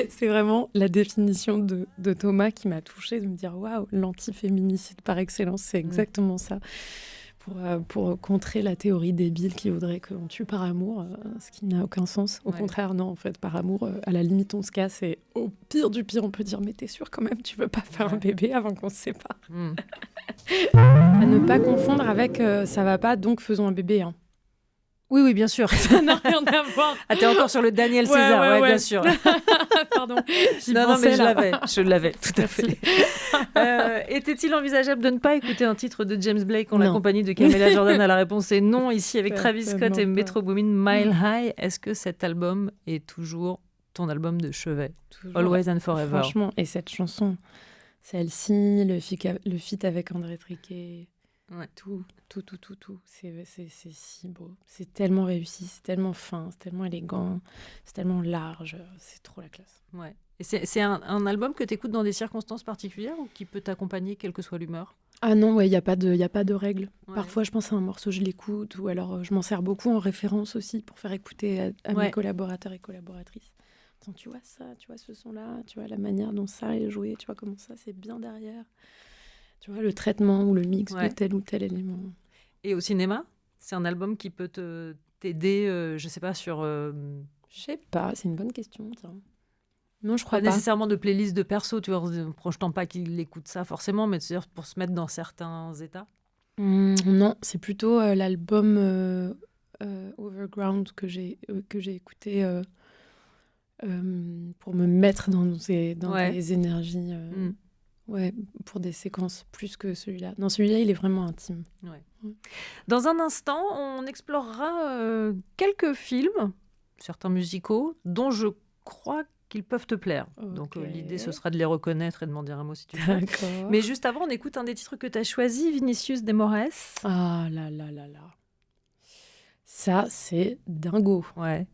C'est vraiment la définition de Thomas qui m'a touchée, de me dire waouh, l'antiféminicide par excellence, c'est exactement ça. Pour contrer la théorie débile qui voudrait qu'on tue par amour, ce qui n'a aucun sens. Au contraire, non, en fait, par amour, à la limite, on se casse et au pire du pire, on peut dire mais t'es sûr quand même, tu veux pas faire un bébé avant qu'on se sépare. À ne pas confondre avec ça va pas, donc faisons un bébé. Hein. Oui, bien sûr. Ça n'a rien à voir. Ah, t'es encore sur le Daniel César, bien sûr. Pardon. Non, mais je l'avais, tout à fait. Était-il envisageable de ne pas écouter un titre de James Blake en la compagnie de Camélia Jordan ? La réponse est non, ici avec Travis Scott et Metro Boomin, Mile High. Est-ce que cet album est toujours ton album de chevet ? Toujours. Always and Forever. Franchement, et cette chanson, celle-ci, le feat avec André Triquet... Ouais. Tout. C'est si beau. C'est tellement réussi, c'est tellement fin, c'est tellement élégant, c'est tellement large. C'est trop la classe. Ouais. Et c'est un album que tu écoutes dans des circonstances particulières ou qui peut t'accompagner quelle que soit l'humeur ? Ah non, il n'y a pas de règle. Ouais. Parfois, je pense à un morceau, je l'écoute, ou alors je m'en sers beaucoup en référence aussi pour faire écouter à mes collaborateurs et collaboratrices. Attends, tu vois ça, tu vois ce son-là, tu vois la manière dont ça est joué, tu vois comment ça, c'est bien derrière. Tu vois, le traitement ou le mix de tel ou tel élément. Et au cinéma, c'est un album qui peut t'aider, je sais pas, sur... Je sais pas, c'est une bonne question, tiens. Non, je crois pas. Nécessairement de playlist de perso, tu vois, en projetant pas qu'il écoute ça forcément, mais c'est-à-dire pour se mettre dans certains états. Non, c'est plutôt l'album Overground que j'ai écouté pour me mettre dans des énergies... Ouais, pour des séquences plus que celui-là. Non, celui-là, il est vraiment intime. Ouais. Dans un instant, on explorera quelques films, certains musicaux, dont je crois qu'ils peuvent te plaire. Okay. Donc l'idée, ce sera de les reconnaître et de m'en dire un mot si tu veux. D'accord. Mais juste avant, on écoute un des titres que tu as choisi, Vinicius de Moraes. Ah là. Ça, c'est dingo. Ouais.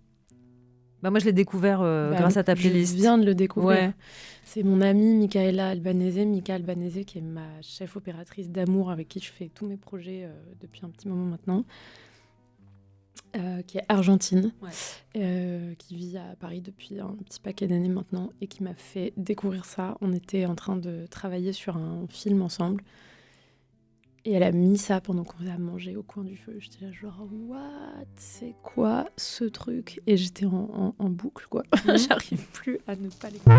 Moi, je l'ai découvert grâce à ta playlist. Je viens de le découvrir. Ouais. C'est mon amie Micaela Albanese, qui est ma chef opératrice d'amour, avec qui je fais tous mes projets depuis un petit moment maintenant, qui est argentine, qui vit à Paris depuis un petit paquet d'années maintenant, et qui m'a fait découvrir ça. On était en train de travailler sur un film ensemble. Et elle a mis ça pendant qu'on a mangé au coin du feu. J'étais là genre, what ? C'est quoi ce truc ? Et j'étais en boucle, quoi. J'arrive plus à ne pas l'écouter.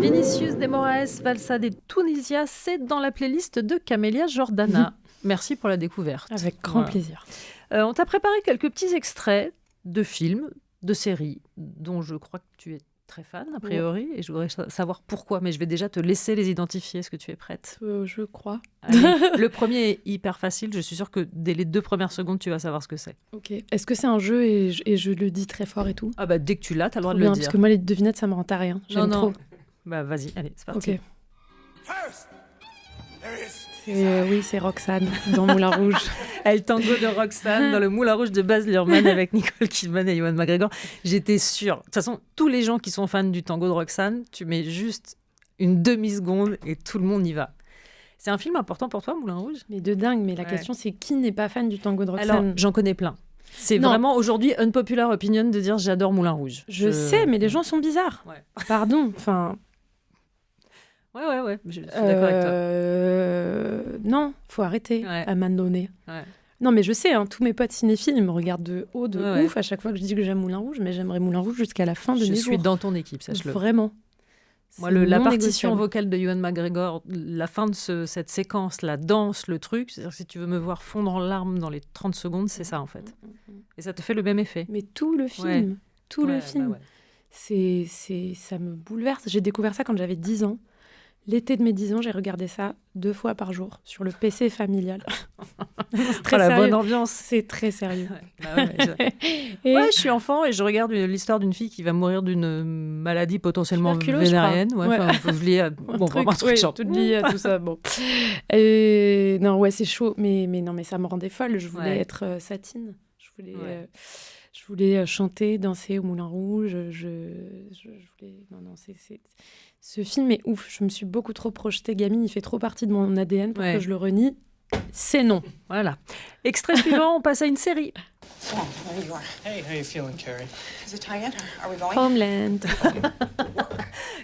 Vinicius de Moraes, Valsa de Tunisia, c'est dans la playlist de Camélia Jordana. Merci pour la découverte. Avec grand plaisir. On t'a préparé quelques petits extraits de films, de séries, dont je crois que tu es très fan, a priori, et je voudrais savoir pourquoi. Mais je vais déjà te laisser les identifier. Est-ce que tu es prête ? Je crois. Allez, le premier est hyper facile. Je suis sûre que dès les 2 premières secondes, tu vas savoir ce que c'est. Ok. Est-ce que c'est un jeu et je le dis très fort et tout ? Ah bah, dès que tu l'as, tu as le droit de Bien, le dire. parce que moi, les devinettes, ça me rend à rien. J'aime trop. Bah, vas-y, allez, c'est parti. Ok. Oui, c'est Roxane dans Moulin Rouge. El Tango de Roxane dans le Moulin Rouge de Baz Luhrmann avec Nicole Kidman et Ewan McGregor. J'étais sûre. De toute façon, tous les gens qui sont fans du tango de Roxane, tu mets juste une demi-seconde et tout le monde y va. C'est un film important pour toi, Moulin Rouge ? Mais de dingue, mais la question c'est qui n'est pas fan du tango de Roxane ? Alors, j'en connais plein. C'est vraiment aujourd'hui unpopular opinion de dire j'adore Moulin Rouge. Je sais, mais les gens sont bizarres. Ouais. Pardon, enfin... Ouais, je suis d'accord avec toi. Non, faut arrêter à un moment donné. Ouais. Non, mais je sais, tous mes potes cinéphiles, ils me regardent de haut, de ouf, à chaque fois que je dis que j'aime Moulin Rouge, mais j'aimerais Moulin Rouge jusqu'à la fin de mes jours. Je suis dans ton équipe, sache-le. Vraiment. Moi, la partition vocale de Ewan McGregor, la fin de cette séquence, la danse, le truc, c'est-à-dire que si tu veux me voir fondre en larmes dans les 30 secondes, c'est ça, en fait. Et ça te fait le même effet. Mais tout le film, ça me bouleverse. J'ai découvert ça quand j'avais 10 ans. L'été de mes 10 ans, j'ai regardé ça 2 fois par jour sur le PC familial. C'est très sérieux. La bonne ambiance. C'est très sérieux. Je suis enfant et je regarde l'histoire d'une fille qui va mourir d'une maladie potentiellement vénérienne. Toute liée à tout ça. Bon. Et non, c'est chaud. Mais ça me rendait folle. Je voulais être Satine. Je voulais chanter, danser au Moulin Rouge. Je voulais... Non, ce film est ouf. Je me suis beaucoup trop projetée gamine. Il fait trop partie de mon ADN pour que je le renie. C'est non. Voilà. Extrait suivant, on passe à une série. Hey, how you feeling, Carrie? Is it tired? Are we going? Homeland.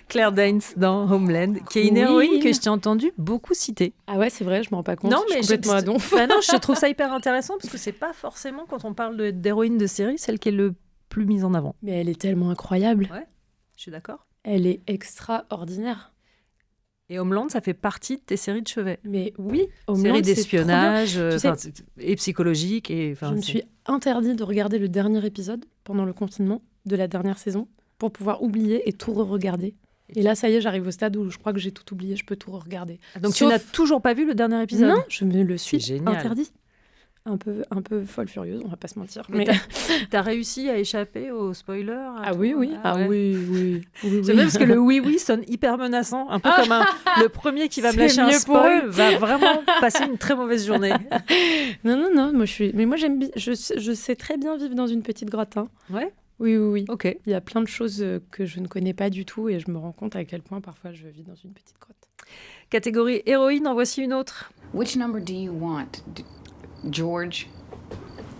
Claire Danes dans Homeland, qui est une héroïne que je t'ai entendu beaucoup citer. Ah ouais, c'est vrai, je m'en rends pas compte. Non, mais je suis complètement à donf. Non, je trouve ça hyper intéressant parce que c'est pas forcément, quand on parle d'héroïne de série, celle qui est le plus mise en avant. Mais elle est tellement incroyable. Ouais, je suis d'accord. Elle est extraordinaire. Et Homeland, ça fait partie de tes séries de chevet. Mais oui, Homeland, série d'espionnage et psychologique. Je me suis interdit de regarder le dernier épisode pendant le confinement de la dernière saison pour pouvoir oublier et tout re-regarder. Et là, ça y est, j'arrive au stade où je crois que j'ai tout oublié, je peux tout re-regarder. Donc tu n'as toujours pas vu le dernier épisode ? Non, je me le suis interdit. Un peu folle furieuse, on va pas se mentir. Mais t'as réussi à échapper aux spoilers ? Oui. Oui. C'est même parce que le oui sonne hyper menaçant, un peu comme le premier qui va me lâcher un spoil va vraiment passer une très mauvaise journée. Non, moi j'aime bien, je sais très bien vivre dans une petite grotte. Ouais. Oui. Ok. Il y a plein de choses que je ne connais pas du tout et je me rends compte à quel point parfois je vis dans une petite grotte. Catégorie héroïne, en voici une autre. Which number do you want? George.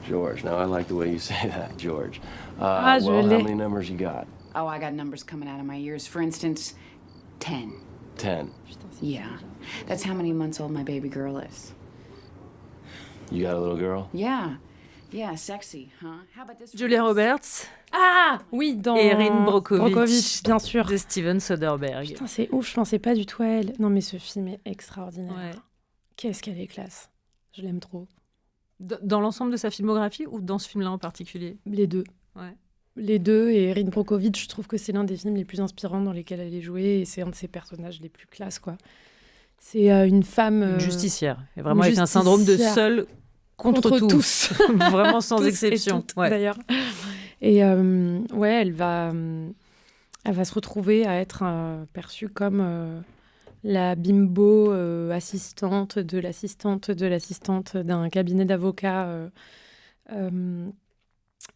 George. Now, I like the way you say that, George. How many numbers you got? Oh, I got numbers coming out of my ears. For instance, 10. 10. Yeah. That's how many months old my baby girl is. You got a little girl? Yeah. Yeah, sexy, huh? How about this? Julia Roberts. Ah oui, dans Erin Brockovich, bien sûr. De Steven Soderbergh. Putain, c'est ouf, je pensais pas du tout à elle. Non, mais ce film est extraordinaire. Ouais. Qu'est-ce qu'elle est classe. Je l'aime trop. Dans l'ensemble de sa filmographie ou dans ce film-là en particulier ? Les deux. Ouais. Les deux, et Erin Brockovich, je trouve que c'est l'un des films les plus inspirants dans lesquels elle est jouée, et c'est un de ses personnages les plus classes, quoi. C'est une femme... Une justicière, et vraiment avec un syndrome de seule contre tous. Vraiment sans tous exception. Toutes, d'ailleurs. Et elle va se retrouver à être perçue comme... la bimbo assistante de l'assistante d'un cabinet d'avocats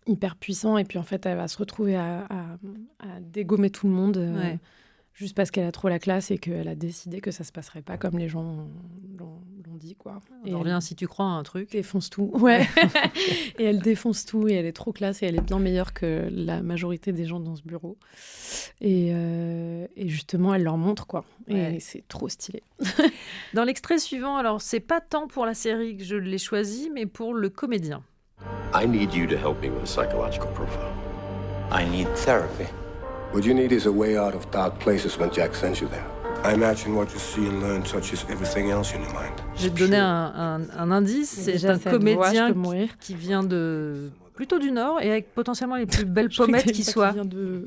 hyper puissant. Et puis, en fait, elle va se retrouver à dégommer tout le monde juste parce qu'elle a trop la classe et qu'elle a décidé que ça se passerait pas comme les gens l'ont dit, quoi. Et on revient, si tu crois à un truc. Défonce tout. Ouais. Et elle défonce tout et elle est trop classe et elle est bien meilleure que la majorité des gens dans ce bureau. Et justement, elle leur montre, quoi. Et c'est trop stylé. Dans l'extrait suivant, alors, c'est pas tant pour la série que je l'ai choisi, mais pour le comédien. I need you to help me with a psychological profile. I need therapy. What you need is a way out of dark places when Jack sends you there. I imagine what you see and learn touches everything else in your mind. Je vais te donner un indice. C'est un comédien qui vient de Plutôt du Nord et avec potentiellement les plus belles pommettes qui soient. Je viens de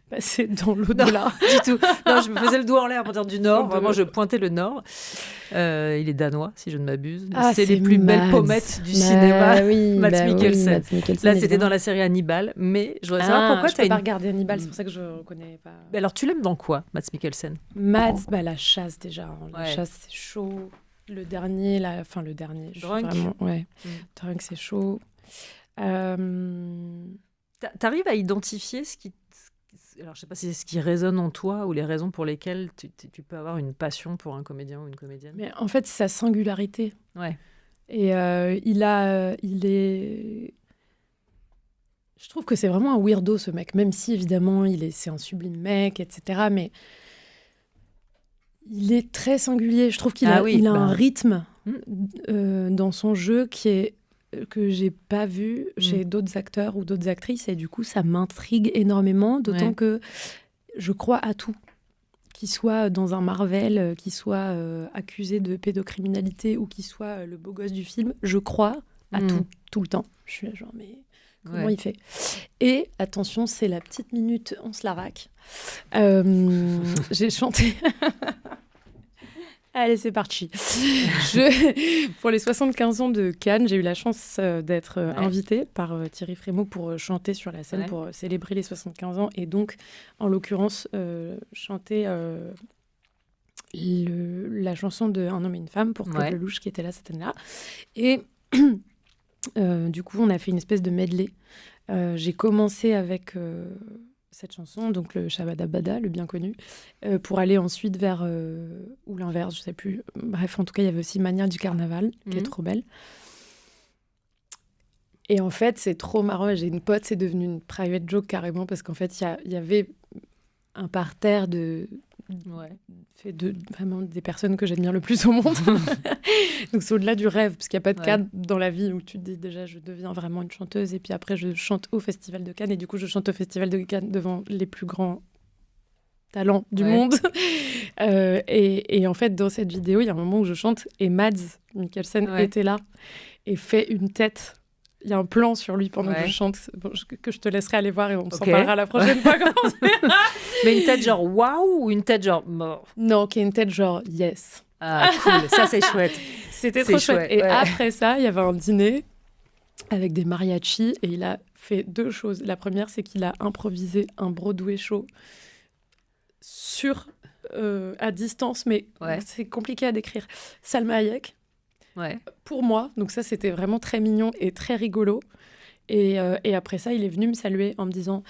passer dans l'au-delà. Du tout. Non, je me faisais le doigt en l'air pour dire du Nord. Vraiment, je pointais le Nord. Il est danois, si je ne m'abuse. C'est les plus belles pommettes du cinéma. Mads Mikkelsen. Là, c'était dans la série Hannibal. Mais je voudrais savoir pourquoi tu as pas regardé Hannibal, c'est pour ça que je ne reconnais pas. Mais alors, tu l'aimes dans quoi, Mads Mikkelsen? Mads, la chasse déjà. La chasse, c'est chaud. Le dernier. Drunk. Vraiment, Drunk, c'est chaud. T'arrives à identifier ce qui... Alors, je sais pas si c'est ce qui résonne en toi ou les raisons pour lesquelles tu peux avoir une passion pour un comédien ou une comédienne. Mais en fait, c'est sa singularité. Ouais. Et il est... Je trouve que c'est vraiment un weirdo, ce mec. Même si, évidemment, c'est un sublime mec, etc. Mais il est très singulier. Je trouve qu'il a un rythme dans son jeu que j'ai pas vu chez d'autres acteurs ou d'autres actrices, et du coup ça m'intrigue énormément, d'autant que je crois à tout, qu'il soit dans un Marvel, qu'il soit accusé de pédocriminalité ou qu'il soit le beau gosse du film, je crois à tout le temps. Je suis genre mais comment il fait? Et attention, c'est la petite minute on se la raque. J'ai chanté Allez, c'est parti. Pour les 75 ans de Cannes, j'ai eu la chance d'être invitée par Thierry Frémaux pour chanter sur la scène, pour célébrer les 75 ans. Et donc, en l'occurrence, chanter la chanson de Un homme et une femme pour Claude Lelouch, qui était là cette année-là. Et du coup, on a fait une espèce de medley. J'ai commencé avec... cette chanson, donc le Shabada le bien connu, pour aller ensuite vers, ou l'inverse, je sais plus. Bref, en tout cas, il y avait aussi Manière du Carnaval, qui est trop belle. Et en fait, c'est trop marrant. J'ai une pote, c'est devenu une private joke carrément, parce qu'en fait, il y avait un parterre fait de vraiment des personnes que j'admire le plus au monde. Donc c'est au-delà du rêve, parce qu'il n'y a pas de cadre dans la vie où tu te dis déjà je deviens vraiment une chanteuse, et puis après je chante au Festival de Cannes, et du coup je chante au Festival de Cannes devant les plus grands talents du monde. Et en fait, dans cette vidéo, il y a un moment où je chante et Mads Mikkelsen était là et fait une tête. Il y a un plan sur lui pendant que je chante, que je te laisserai aller voir, et on s'en parlera la prochaine fois. Mais une tête genre waouh ou une tête genre mort? Non, qui est une tête genre yes. Ah cool, ça c'est chouette. C'était trop chouette. Et après ça, il y avait un dîner avec des mariachis, et il a fait deux choses. La première, c'est qu'il a improvisé un Broadway show à distance, mais c'est compliqué à décrire. Salma Hayek. Pour moi, donc ça c'était vraiment très mignon et très rigolo, et après ça il est venu me saluer en me disant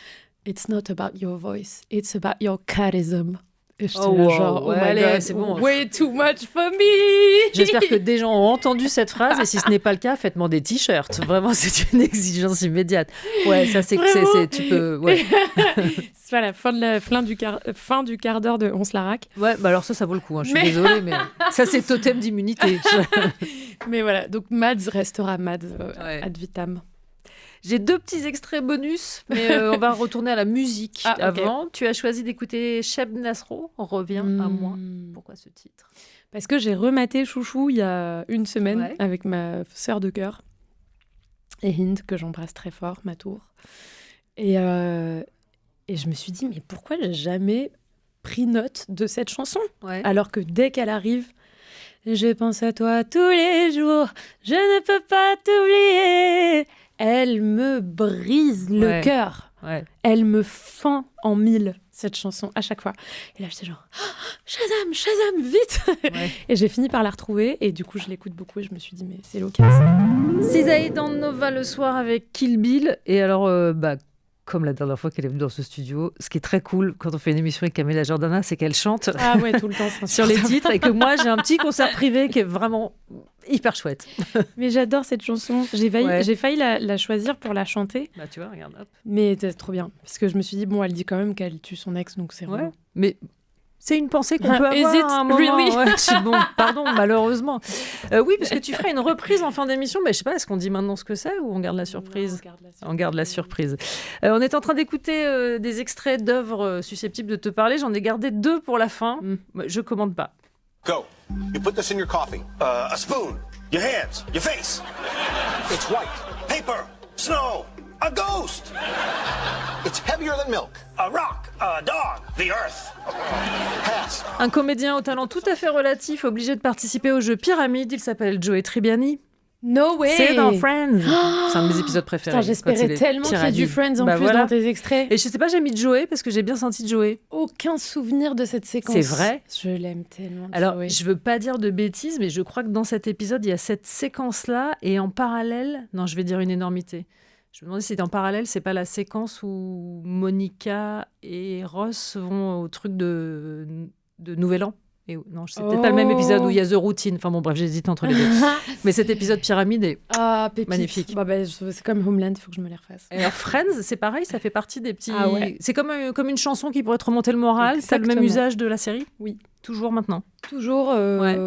"It's not about your voice, it's about your charism." Et j'étais là genre oh my god, c'est bon. Way too much for me. J'espère que des gens ont entendu cette phrase, et si ce n'est pas le cas, faites-moi des t-shirts. Vraiment, c'est une exigence immédiate. Ça c'est que tu peux. C'est la fin du quart d'heure de On se la raque. Alors ça vaut le coup. Je suis désolée, mais ça c'est totem d'immunité. Mais voilà, donc Mads restera Mads ad vitam. J'ai deux petits extraits bonus, mais on va retourner à la musique avant. Tu as choisi d'écouter Cheb Nasro, Reviens à moi. Pourquoi ce titre? Parce que j'ai rematé Chouchou il y a une semaine avec ma sœur de cœur et Hind, que j'embrasse très fort, ma tour. Et je me suis dit, mais pourquoi j'ai jamais pris note de cette chanson? Alors que dès qu'elle arrive, je pense à toi tous les jours, je ne peux pas t'oublier. Elle me brise le cœur. Elle me fend en mille, cette chanson, à chaque fois. Et là, j'étais genre, Shazam, vite. Et j'ai fini par la retrouver. Et du coup, je l'écoute beaucoup. Et je me suis dit, mais c'est l'occasion. Cisaille dans Nova le soir avec Kill Bill. Et alors, comme la dernière fois qu'elle est venue dans ce studio, ce qui est très cool quand on fait une émission avec Camilla Jordana, c'est qu'elle chante tout le temps, sur les titres, et que moi, j'ai un petit concert privé qui est vraiment hyper chouette. Mais j'adore cette chanson. J'ai failli la choisir pour la chanter. Tu vois, regarde, hop. Mais c'est trop bien. Parce que je me suis dit, elle dit quand même qu'elle tue son ex, donc c'est vraiment... Mais c'est une pensée qu'on peut avoir à un moment. Really? Pardon, malheureusement. Oui, parce que tu feras une reprise en fin d'émission. Mais je sais pas, est-ce qu'on dit maintenant ce que c'est ou on garde la surprise? On garde la surprise. On est en train d'écouter des extraits d'œuvres susceptibles de te parler. J'en ai gardé 2 pour la fin. Je commande pas. Go. You put this in your coffee. A spoon. Your hands. Your face. It's white. Paper. Snow. A ghost. It's heavier than milk. A rock. A dog. The earth. Pass. Un comédien au talent tout à fait relatif, obligé de participer au jeu Pyramide, il s'appelle Joey Tribbiani. No way. C'est dans Friends. C'est un de mes épisodes préférés. Putain, j'espérais tellement qu'il y ait du Friends en plus dans tes extraits. Et je sais pas, j'ai mis Joey parce que j'ai bien senti Joey. Aucun souvenir de cette séquence. C'est vrai. Je l'aime tellement. Alors, Joey. je veux pas dire de bêtises, mais je crois que dans cet épisode, il y a cette séquence-là et en parallèle, non, je vais dire une énormité. Je me demandais si en parallèle, c'est pas la séquence où Monica et Ross vont au truc de Nouvel An. Et non, c'est peut-être pas le même épisode où il y a The Routine. Enfin bon, bref, j'hésite entre les deux. Mais cet épisode Pyramide est magnifique. C'est comme Homeland, il faut que je me les refasse. Et alors Friends, c'est pareil, ça fait partie des petits... Ah ouais. C'est comme une chanson qui pourrait te remonter le moral. C'est le même usage de la série ? Oui. Toujours maintenant. Toujours.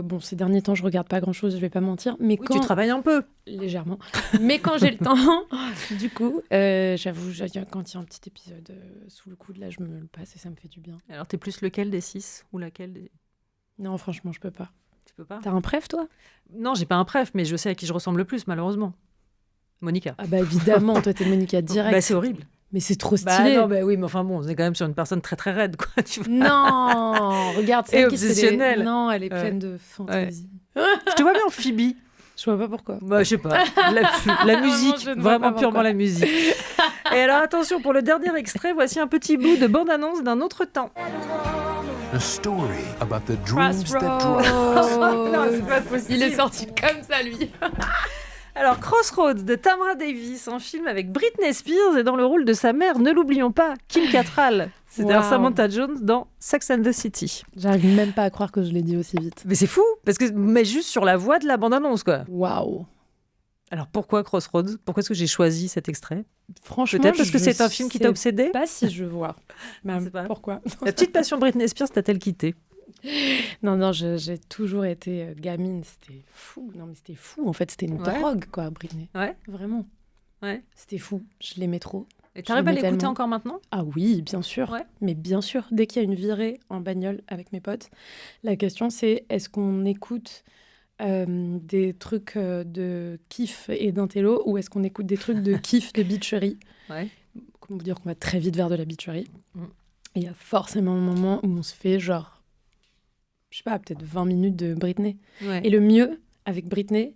Bon, ces derniers temps, je regarde pas grand-chose, je vais pas mentir. Mais Oui, quand... tu travailles un peu. Légèrement. Mais quand j'ai le temps, du coup, j'avoue, quand il y a un petit épisode sous le coude, là, je me le passe et ça me fait du bien. Alors, t'es plus lequel des 6 ou laquelle des... Non, franchement, je peux pas. Tu peux pas ? T'as un préf, toi ? Non, j'ai pas un préf, mais je sais à qui je ressemble le plus, malheureusement. Monica. Ah bah évidemment, toi, t'es Monica direct. Bah, c'est horrible. Mais c'est trop stylé. Non, oui, mais enfin bon, on est quand même sur une personne très très raide, quoi. Tu vois. Non, regarde, c'est obsessionnelle. Non, elle est pleine de fantaisie. Je te vois bien en Phoebe. Je vois pas pourquoi. Bah, je sais pas. La musique, vraiment purement la musique. Et alors attention, pour le dernier extrait, voici un petit bout de bande-annonce d'un autre temps. A story about the dreams that drive. Non, c'est pas possible. Il est sorti comme ça, lui. Alors, Crossroads de Tamra Davis, un film avec Britney Spears et dans le rôle de sa mère, ne l'oublions pas, Kim Cattrall. C'est-à-dire Samantha Jones dans Sex and the City. J'arrive même pas à croire que je l'ai dit aussi vite. Mais c'est fou, mais juste sur la voix de la bande-annonce, quoi. Waouh. Alors, pourquoi Crossroads ? Pourquoi est-ce que j'ai choisi cet extrait ? Franchement, peut-être parce que c'est un film qui t'a obsédé ? Pas si je vois. Pas. Pourquoi ? La petite passion Britney Spears t'a-t-elle quitté ? Non, j'ai toujours été gamine. C'était fou. Non, mais c'était fou. En fait, c'était une drogue, quoi, Britney. Ouais. Vraiment. Ouais. C'était fou. Je l'aimais trop. Et t'arrives à l'écouter encore maintenant ? Ah oui, bien sûr. Ouais. Mais bien sûr, dès qu'il y a une virée en bagnole avec mes potes, la question c'est est-ce qu'on écoute des trucs de kiff et d'intello ou est-ce qu'on écoute des trucs de kiff de bitcherie ? Ouais. Comment dire qu'on va très vite vers de la bitcherie. Et il y a forcément un moment où on se fait genre, je sais pas, peut-être 20 minutes de Britney. Ouais. Et le mieux avec Britney,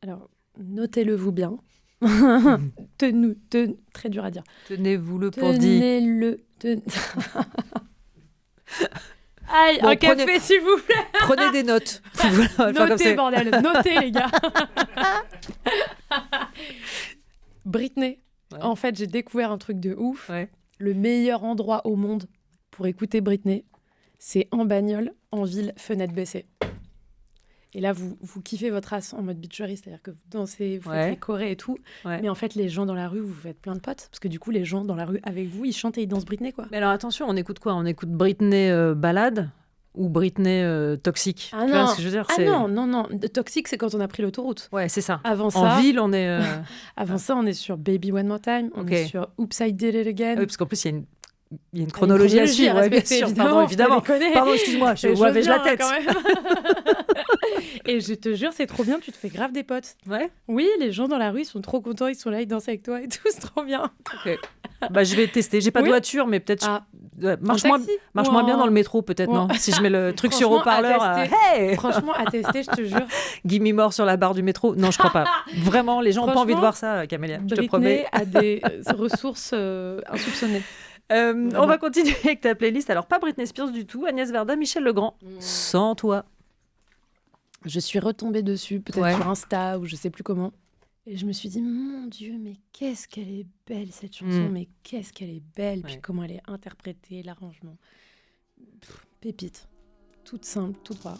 alors notez-le-vous bien, très dur à dire. Tenez-vous-le pour dire. Tenez-le. Aïe, un café s'il vous plaît. Prenez des notes. Voilà, notez, bordel, notez les gars. Britney, en fait, j'ai découvert un truc de ouf. Ouais. Le meilleur endroit au monde pour écouter Britney, c'est en bagnole, en ville, fenêtre baissée. Et là, vous kiffez votre race en mode bitcherie, c'est-à-dire que vous dansez, vous faites les chorés et tout. Ouais. Mais en fait, les gens dans la rue, vous faites plein de potes. Parce que du coup, les gens dans la rue avec vous, ils chantent et ils dansent Britney, quoi. Mais alors attention, on écoute quoi ? On écoute Britney balade ou Britney toxique ? Ah tu non, vois ce que je veux dire, non. Toxique, c'est quand on a pris l'autoroute. Ouais, c'est ça. Avant ça, en ville, on est... Avant ça, on est sur Baby One More Time, on est sur Oops, I Did It Again. Oui, parce qu'en plus, il y a une chronologie à suivre, ouais, bien sûr. Évidemment. Pardon, excuse-moi, je wavais la tête. Quand même. Et je te jure, c'est trop bien, tu te fais grave des potes. Ouais. Oui, les gens dans la rue, ils sont trop contents, ils sont là, ils dansent avec toi et tout, c'est trop bien. Ok. Bah, je vais tester. J'ai pas de voiture, mais peut-être marche moins bien dans le métro, peut-être, non ? Si je mets le truc sur haut-parleur. Hey, franchement, à tester, je te jure. Gimme More sur la barre du métro. Non, je crois pas. Vraiment, les gens n'ont pas envie de voir ça, Camélia. Je te promets. Britney a des ressources insoupçonnées. On va continuer avec ta playlist. Alors, pas Britney Spears du tout, Agnès Varda, Michel Legrand. Sans toi. Je suis retombée dessus, peut-être sur Insta ou je sais plus comment. Et je me suis dit, mon Dieu, mais qu'est-ce qu'elle est belle cette chanson, mais qu'est-ce qu'elle est belle, puis comment elle est interprétée, l'arrangement. Pépite. Toute simple, tout droit.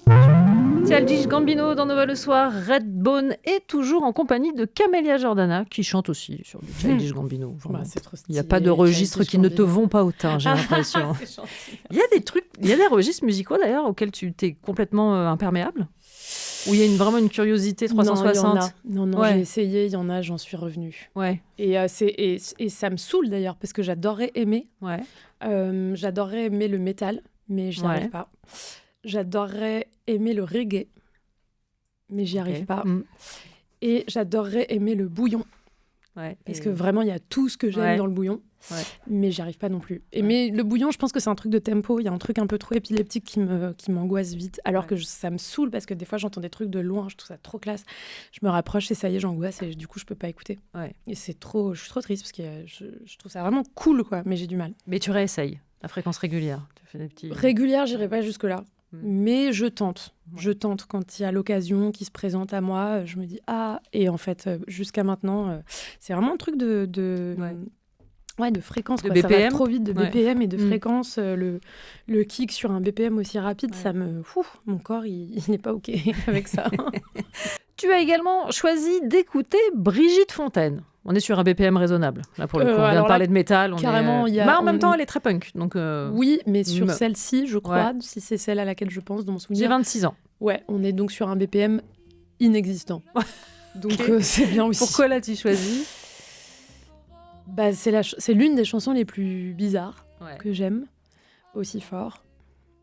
Childish Gambino dans Nova le soir, Redbone est toujours en compagnie de Camélia Jordana qui chante aussi sur du Childish Gambino. C'est trop stylé. Il n'y a pas de registres qui ne te vont pas au teint, j'ai l'impression. Il y a des trucs, il y a des registres musicaux d'ailleurs auxquels tu t'es complètement imperméable. Où il y a vraiment une curiosité 360. Non, j'ai essayé, il y en a, j'en suis revenue. Ouais. Et ça me saule d'ailleurs, parce que j'adorerais aimer. Ouais. J'adorerais aimer le métal, mais j'y arrive pas. J'adorerais aimer le reggae, mais j'y arrive pas. Et j'adorerais aimer le bouillon. Ouais. Parce que vraiment, il y a tout ce que j'aime dans le bouillon. Ouais. Mais j'y arrive pas non plus. Mais le bouillon, je pense que c'est un truc de tempo. Il y a un truc un peu trop épileptique qui m'angoisse vite. Alors que ça me saoule parce que des fois, j'entends des trucs de loin. Je trouve ça trop classe. Je me rapproche et ça y est, j'angoisse. Et du coup, je peux pas écouter. Ouais. Et je suis trop triste parce que je trouve ça vraiment cool, quoi. Mais j'ai du mal. Mais tu réessayes à fréquence régulière. Tu fais des petits... Régulière, j'irai pas jusque-là. Mais je tente. Je tente quand il y a l'occasion qui se présente à moi. Je me dis et en fait, jusqu'à maintenant, c'est vraiment un truc de fréquence. De quoi. BPM. Ça va trop vite, de BPM et de fréquence. Le kick sur un BPM aussi rapide, ça me... mon corps, il n'est pas OK avec ça. Tu as également choisi d'écouter Brigitte Fontaine. On est sur un BPM raisonnable. Là, pour le coup, on vient de parler de métal. Carrément, en même temps, elle est très punk. Donc, oui, mais sur celle-ci, je crois, si c'est celle à laquelle je pense dans mon souvenir. J'ai 26 ans. Ouais, on est donc sur un BPM inexistant. Donc, c'est bien aussi. Pourquoi l'as-tu choisi ? C'est l'une des chansons les plus bizarres que j'aime aussi fort.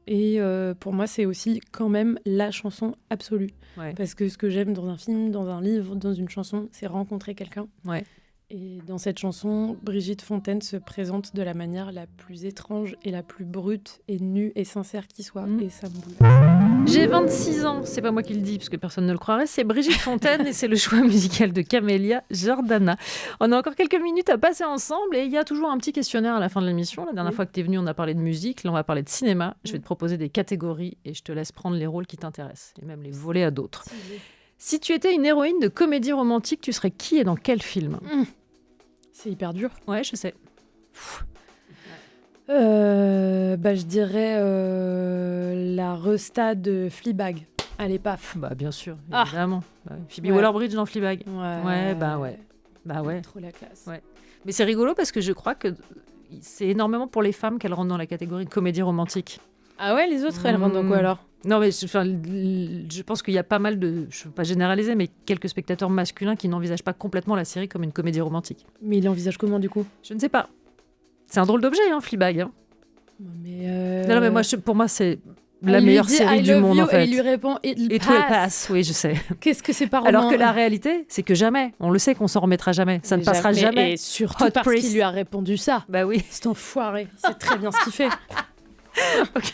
Et pour moi, c'est aussi quand même la chanson absolue. Ouais. Parce que ce que j'aime dans un film, dans un livre, dans une chanson, c'est rencontrer quelqu'un. Ouais. Et dans cette chanson, Brigitte Fontaine se présente de la manière la plus étrange et la plus brute et nue et sincère qui soit. Et ça me bouleverse. J'ai 26 ans, c'est pas moi qui le dis parce que personne ne le croirait, c'est Brigitte Fontaine et c'est le choix musical de Camélia Jordana. On a encore quelques minutes à passer ensemble et il y a toujours un petit questionnaire à la fin de l'émission. La dernière fois que tu es venue, on a parlé de musique, là on va parler de cinéma. Je vais te proposer des catégories et je te laisse prendre les rôles qui t'intéressent et même les voler à d'autres. Si tu étais une héroïne de comédie romantique, tu serais qui et dans quel film ? C'est hyper dur. Ouais, je sais. Je dirais la resta de Fleabag. Allez, paf. Bah, bien sûr, évidemment. Phoebe Waller-Bridge dans Fleabag. Ouais. Trop la classe. Ouais. Mais c'est rigolo parce que je crois que c'est énormément pour les femmes qu'elles rentrent dans la catégorie comédie romantique. Ah ouais, les autres, elles rentrent dans quoi alors ? Non, mais je pense qu'il y a pas mal de, je ne veux pas généraliser, mais quelques spectateurs masculins qui n'envisagent pas complètement la série comme une comédie romantique. Mais ils l'envisagent comment du coup ? Je ne sais pas. C'est un drôle d'objet, Fleabag. Mais Non, mais pour moi, c'est la meilleure série du monde, en fait. Et il lui répond, it pass. Oui, je sais. Qu'est-ce que c'est pas roman ? Alors que la réalité, c'est que jamais. On le sait qu'on s'en remettra jamais. Ça ne passera jamais. Et surtout parce qu'il lui a répondu ça. Bah oui. C'est enfoiré. C'est très bien ce qu'il fait. Ok.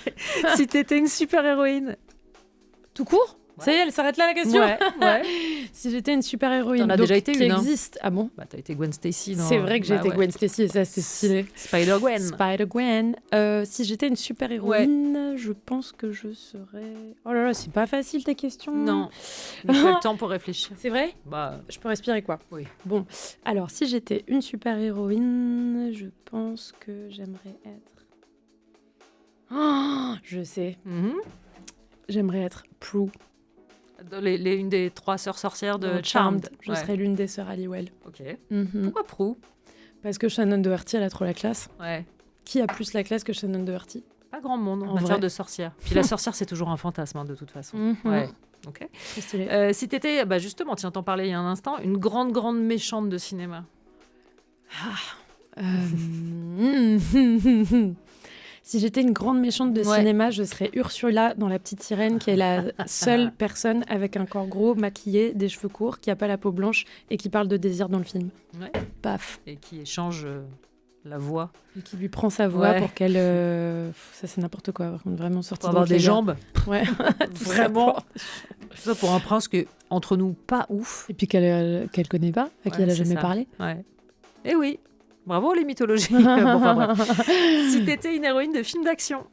Si t'étais une super-héroïne. Tout court ? Ça y est, elle s'arrête là la question. Ouais. Si j'étais une super-héroïne, t'en as déjà été qui une, existe. Ah bon ? Bah t'as été Gwen Stacy. C'est vrai que j'ai été Gwen Stacy et ça c'était stylé. Spider-Gwen. Si j'étais une super-héroïne, je pense que je serais... Oh là là, c'est pas facile tes questions. Non. Mais tu as le temps pour réfléchir. C'est vrai ? Bah, je peux respirer quoi ? Oui. Bon, alors si j'étais une super-héroïne, je pense que j'aimerais être... Oh, je sais. J'aimerais être Prue. Une des 3 sœurs sorcières de Charmed. Je serais l'une des sœurs Halliwell. Ok. Pourquoi Prue ? Parce que Shannon Doherty, elle a trop la classe. Ouais. Qui a plus la classe que Shannon Doherty ? Pas grand monde en matière de sorcière. Puis la sorcière, c'est toujours un fantasme, de toute façon. Ouais. Ok. Très stylé. Si t'étais, justement, tiens, t'en parlais il y a un instant, une grande méchante de cinéma. Si j'étais une grande méchante de cinéma, je serais Ursula dans La Petite Sirène, qui est la seule personne avec un corps gros, maquillé, des cheveux courts, qui n'a pas la peau blanche et qui parle de désir dans le film. Ouais. Paf. Et qui échange la voix. Et qui lui prend sa voix pour qu'elle... Ça, c'est n'importe quoi. Vraiment sorti pour avoir des jambes. Ouais. Vraiment. Ça pour un prince qui est, entre nous, pas ouf. Et puis qu'elle connaît pas, à qui elle n'a jamais parlé. Ouais. Et oui. Bravo les mythologies. Si t'étais une héroïne de film d'action.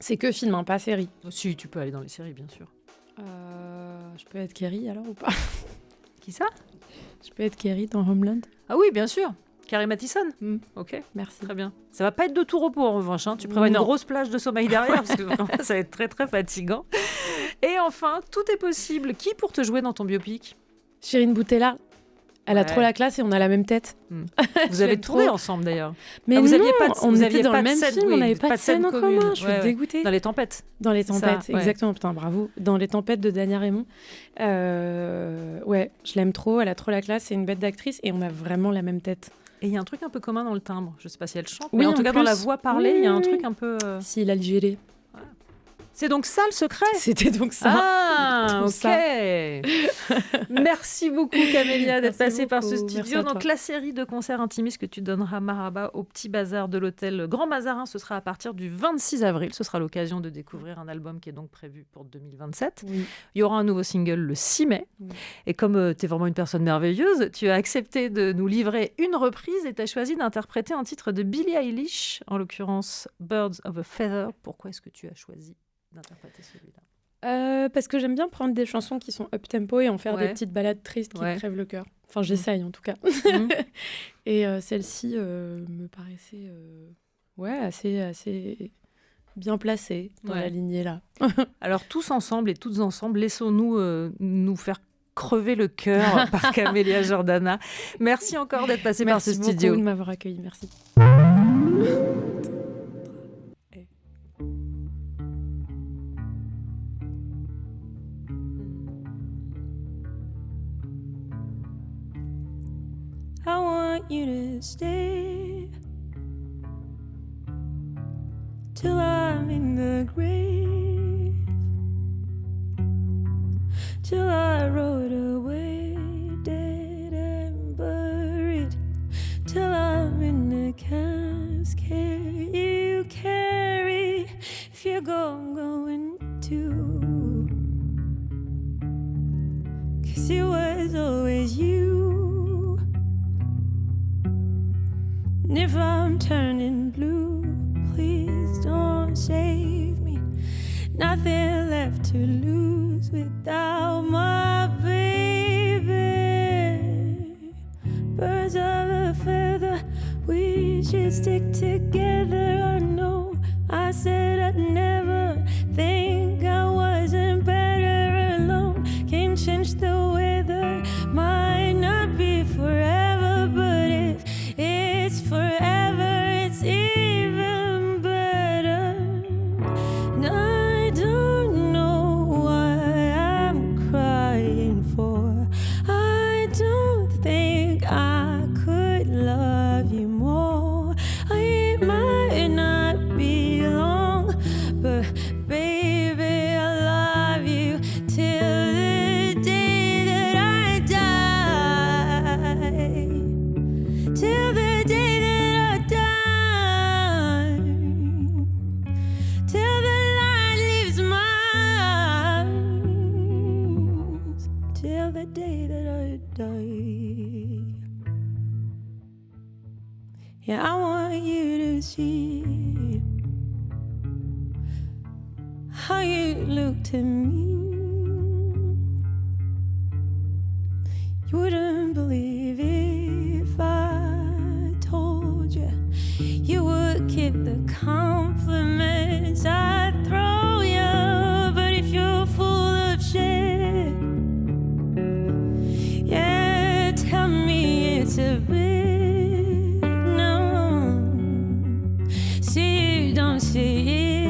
C'est que film, pas série. Si, tu peux aller dans les séries, bien sûr. Je peux être Carrie alors ou pas ? Qui ça ? Je peux être Carrie dans Homeland ? Ah oui, bien sûr. Carrie Mathison. Ok, merci. Très bien. Ça va pas être de tout repos en revanche. Tu prévois une grosse plage de sommeil derrière parce que vraiment, ça va être très très fatigant. Et enfin, tout est possible. Qui pour te jouer dans ton biopic ? Shirin Boutella. Elle a trop la classe et on a la même tête. Vous avez tourné ensemble d'ailleurs. Mais vous non, aviez pas on était dans le même film, on n'avait pas de scène en commun. Je suis dégoûtée. Dans Les Tempêtes. Dans Les Tempêtes, exactement. Putain, bravo. Dans Les Tempêtes de Dania Raymond. Je l'aime trop. Elle a trop la classe. C'est une bête d'actrice et on a vraiment la même tête. Et il y a un truc un peu commun dans le timbre. Je sais pas si elle chante, mais en tout cas dans la voix parlée, il y a un truc un peu. Si, l'Algérie. C'est donc ça le secret? C'était donc ça. Ah, Tout ok. ça. Merci beaucoup Camélia d'être passée par ce beaucoup. Merci studio. à toi. Donc la série de concerts intimistes que tu donneras Maraba au Petit Bazar de l'hôtel Grand Mazarin, ce sera à partir du 26 avril. Ce sera l'occasion de découvrir un album qui est donc prévu pour 2027. Oui. Il y aura un nouveau single le 6 mai. Oui. Et comme tu es vraiment une personne merveilleuse, tu as accepté de nous livrer une reprise et tu as choisi d'interpréter un titre de Billie Eilish, en l'occurrence Birds of a Feather. Pourquoi est-ce que tu as choisi d'interpréter celui-là? Parce que j'aime bien prendre des chansons qui sont up-tempo et en faire Ouais. des petites balades tristes qui Ouais. crèvent le cœur. Enfin, j'essaye en tout cas. Mhm. Et celle-ci me paraissait assez bien placée dans Ouais. la lignée là. Alors tous ensemble et toutes ensemble, laissons-nous nous faire crever le cœur par Camélia Jordana. Merci encore d'être passée par ce Merci beaucoup studio. de m'avoir accueilli. Merci. I want you to stay till I'm in the grave, till I rode away dead and buried, till I'm in the casket you carry. If you're going to, 'cause it was always you. And if I'm turning blue, please don't save me. Nothing left to lose without my baby. Birds of a feather, we should stick together. I know I said I'd never think I wasn't better alone. Can't change the weather, might not be forever, but if it's forever, it's even better. And I don't know what I'm crying for. I don't think I could love you more. It might not be long, but baby, I love you till the day that I die. Till the day that I die, till the light leaves my eyes, till the day that I die. Yeah, I want you to see how you looked at me. You wouldn't believe if I told you. You would keep the compliments I throw you. But if you're full of shit, yeah, tell me it's a bit. No, see, don't say it.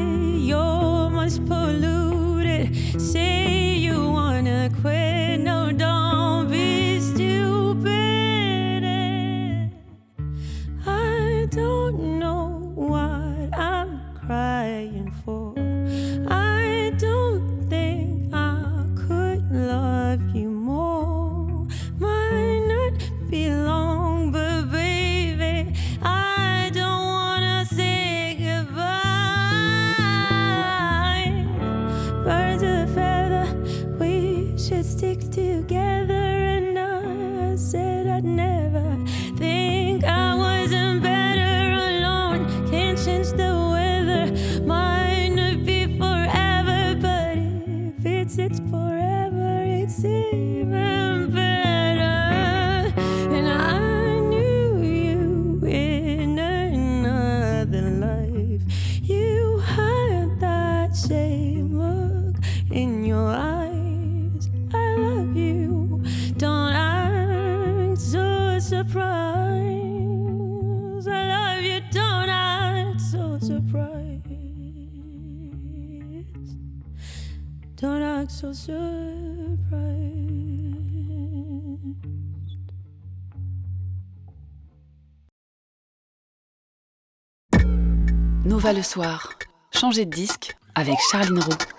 You're much polluted. Say you wanna quit. No, don't be stupid. I don't know what I'm crying for. I don't think I could love you more. Might not be long, but baby, I don't wanna say goodbye. Birds of a feather, we should stick together. And I said I'd never think I wasn't better alone. Can't change the weather, might not be forever, but if it's forever, it's even better. And I knew you in another life. You had that same look in your eyes. I love you, don't act so surprised. I love you, don't act so surprised. Don't act so surprised. Nova le soir. Changez de disque, avec Charline Roux.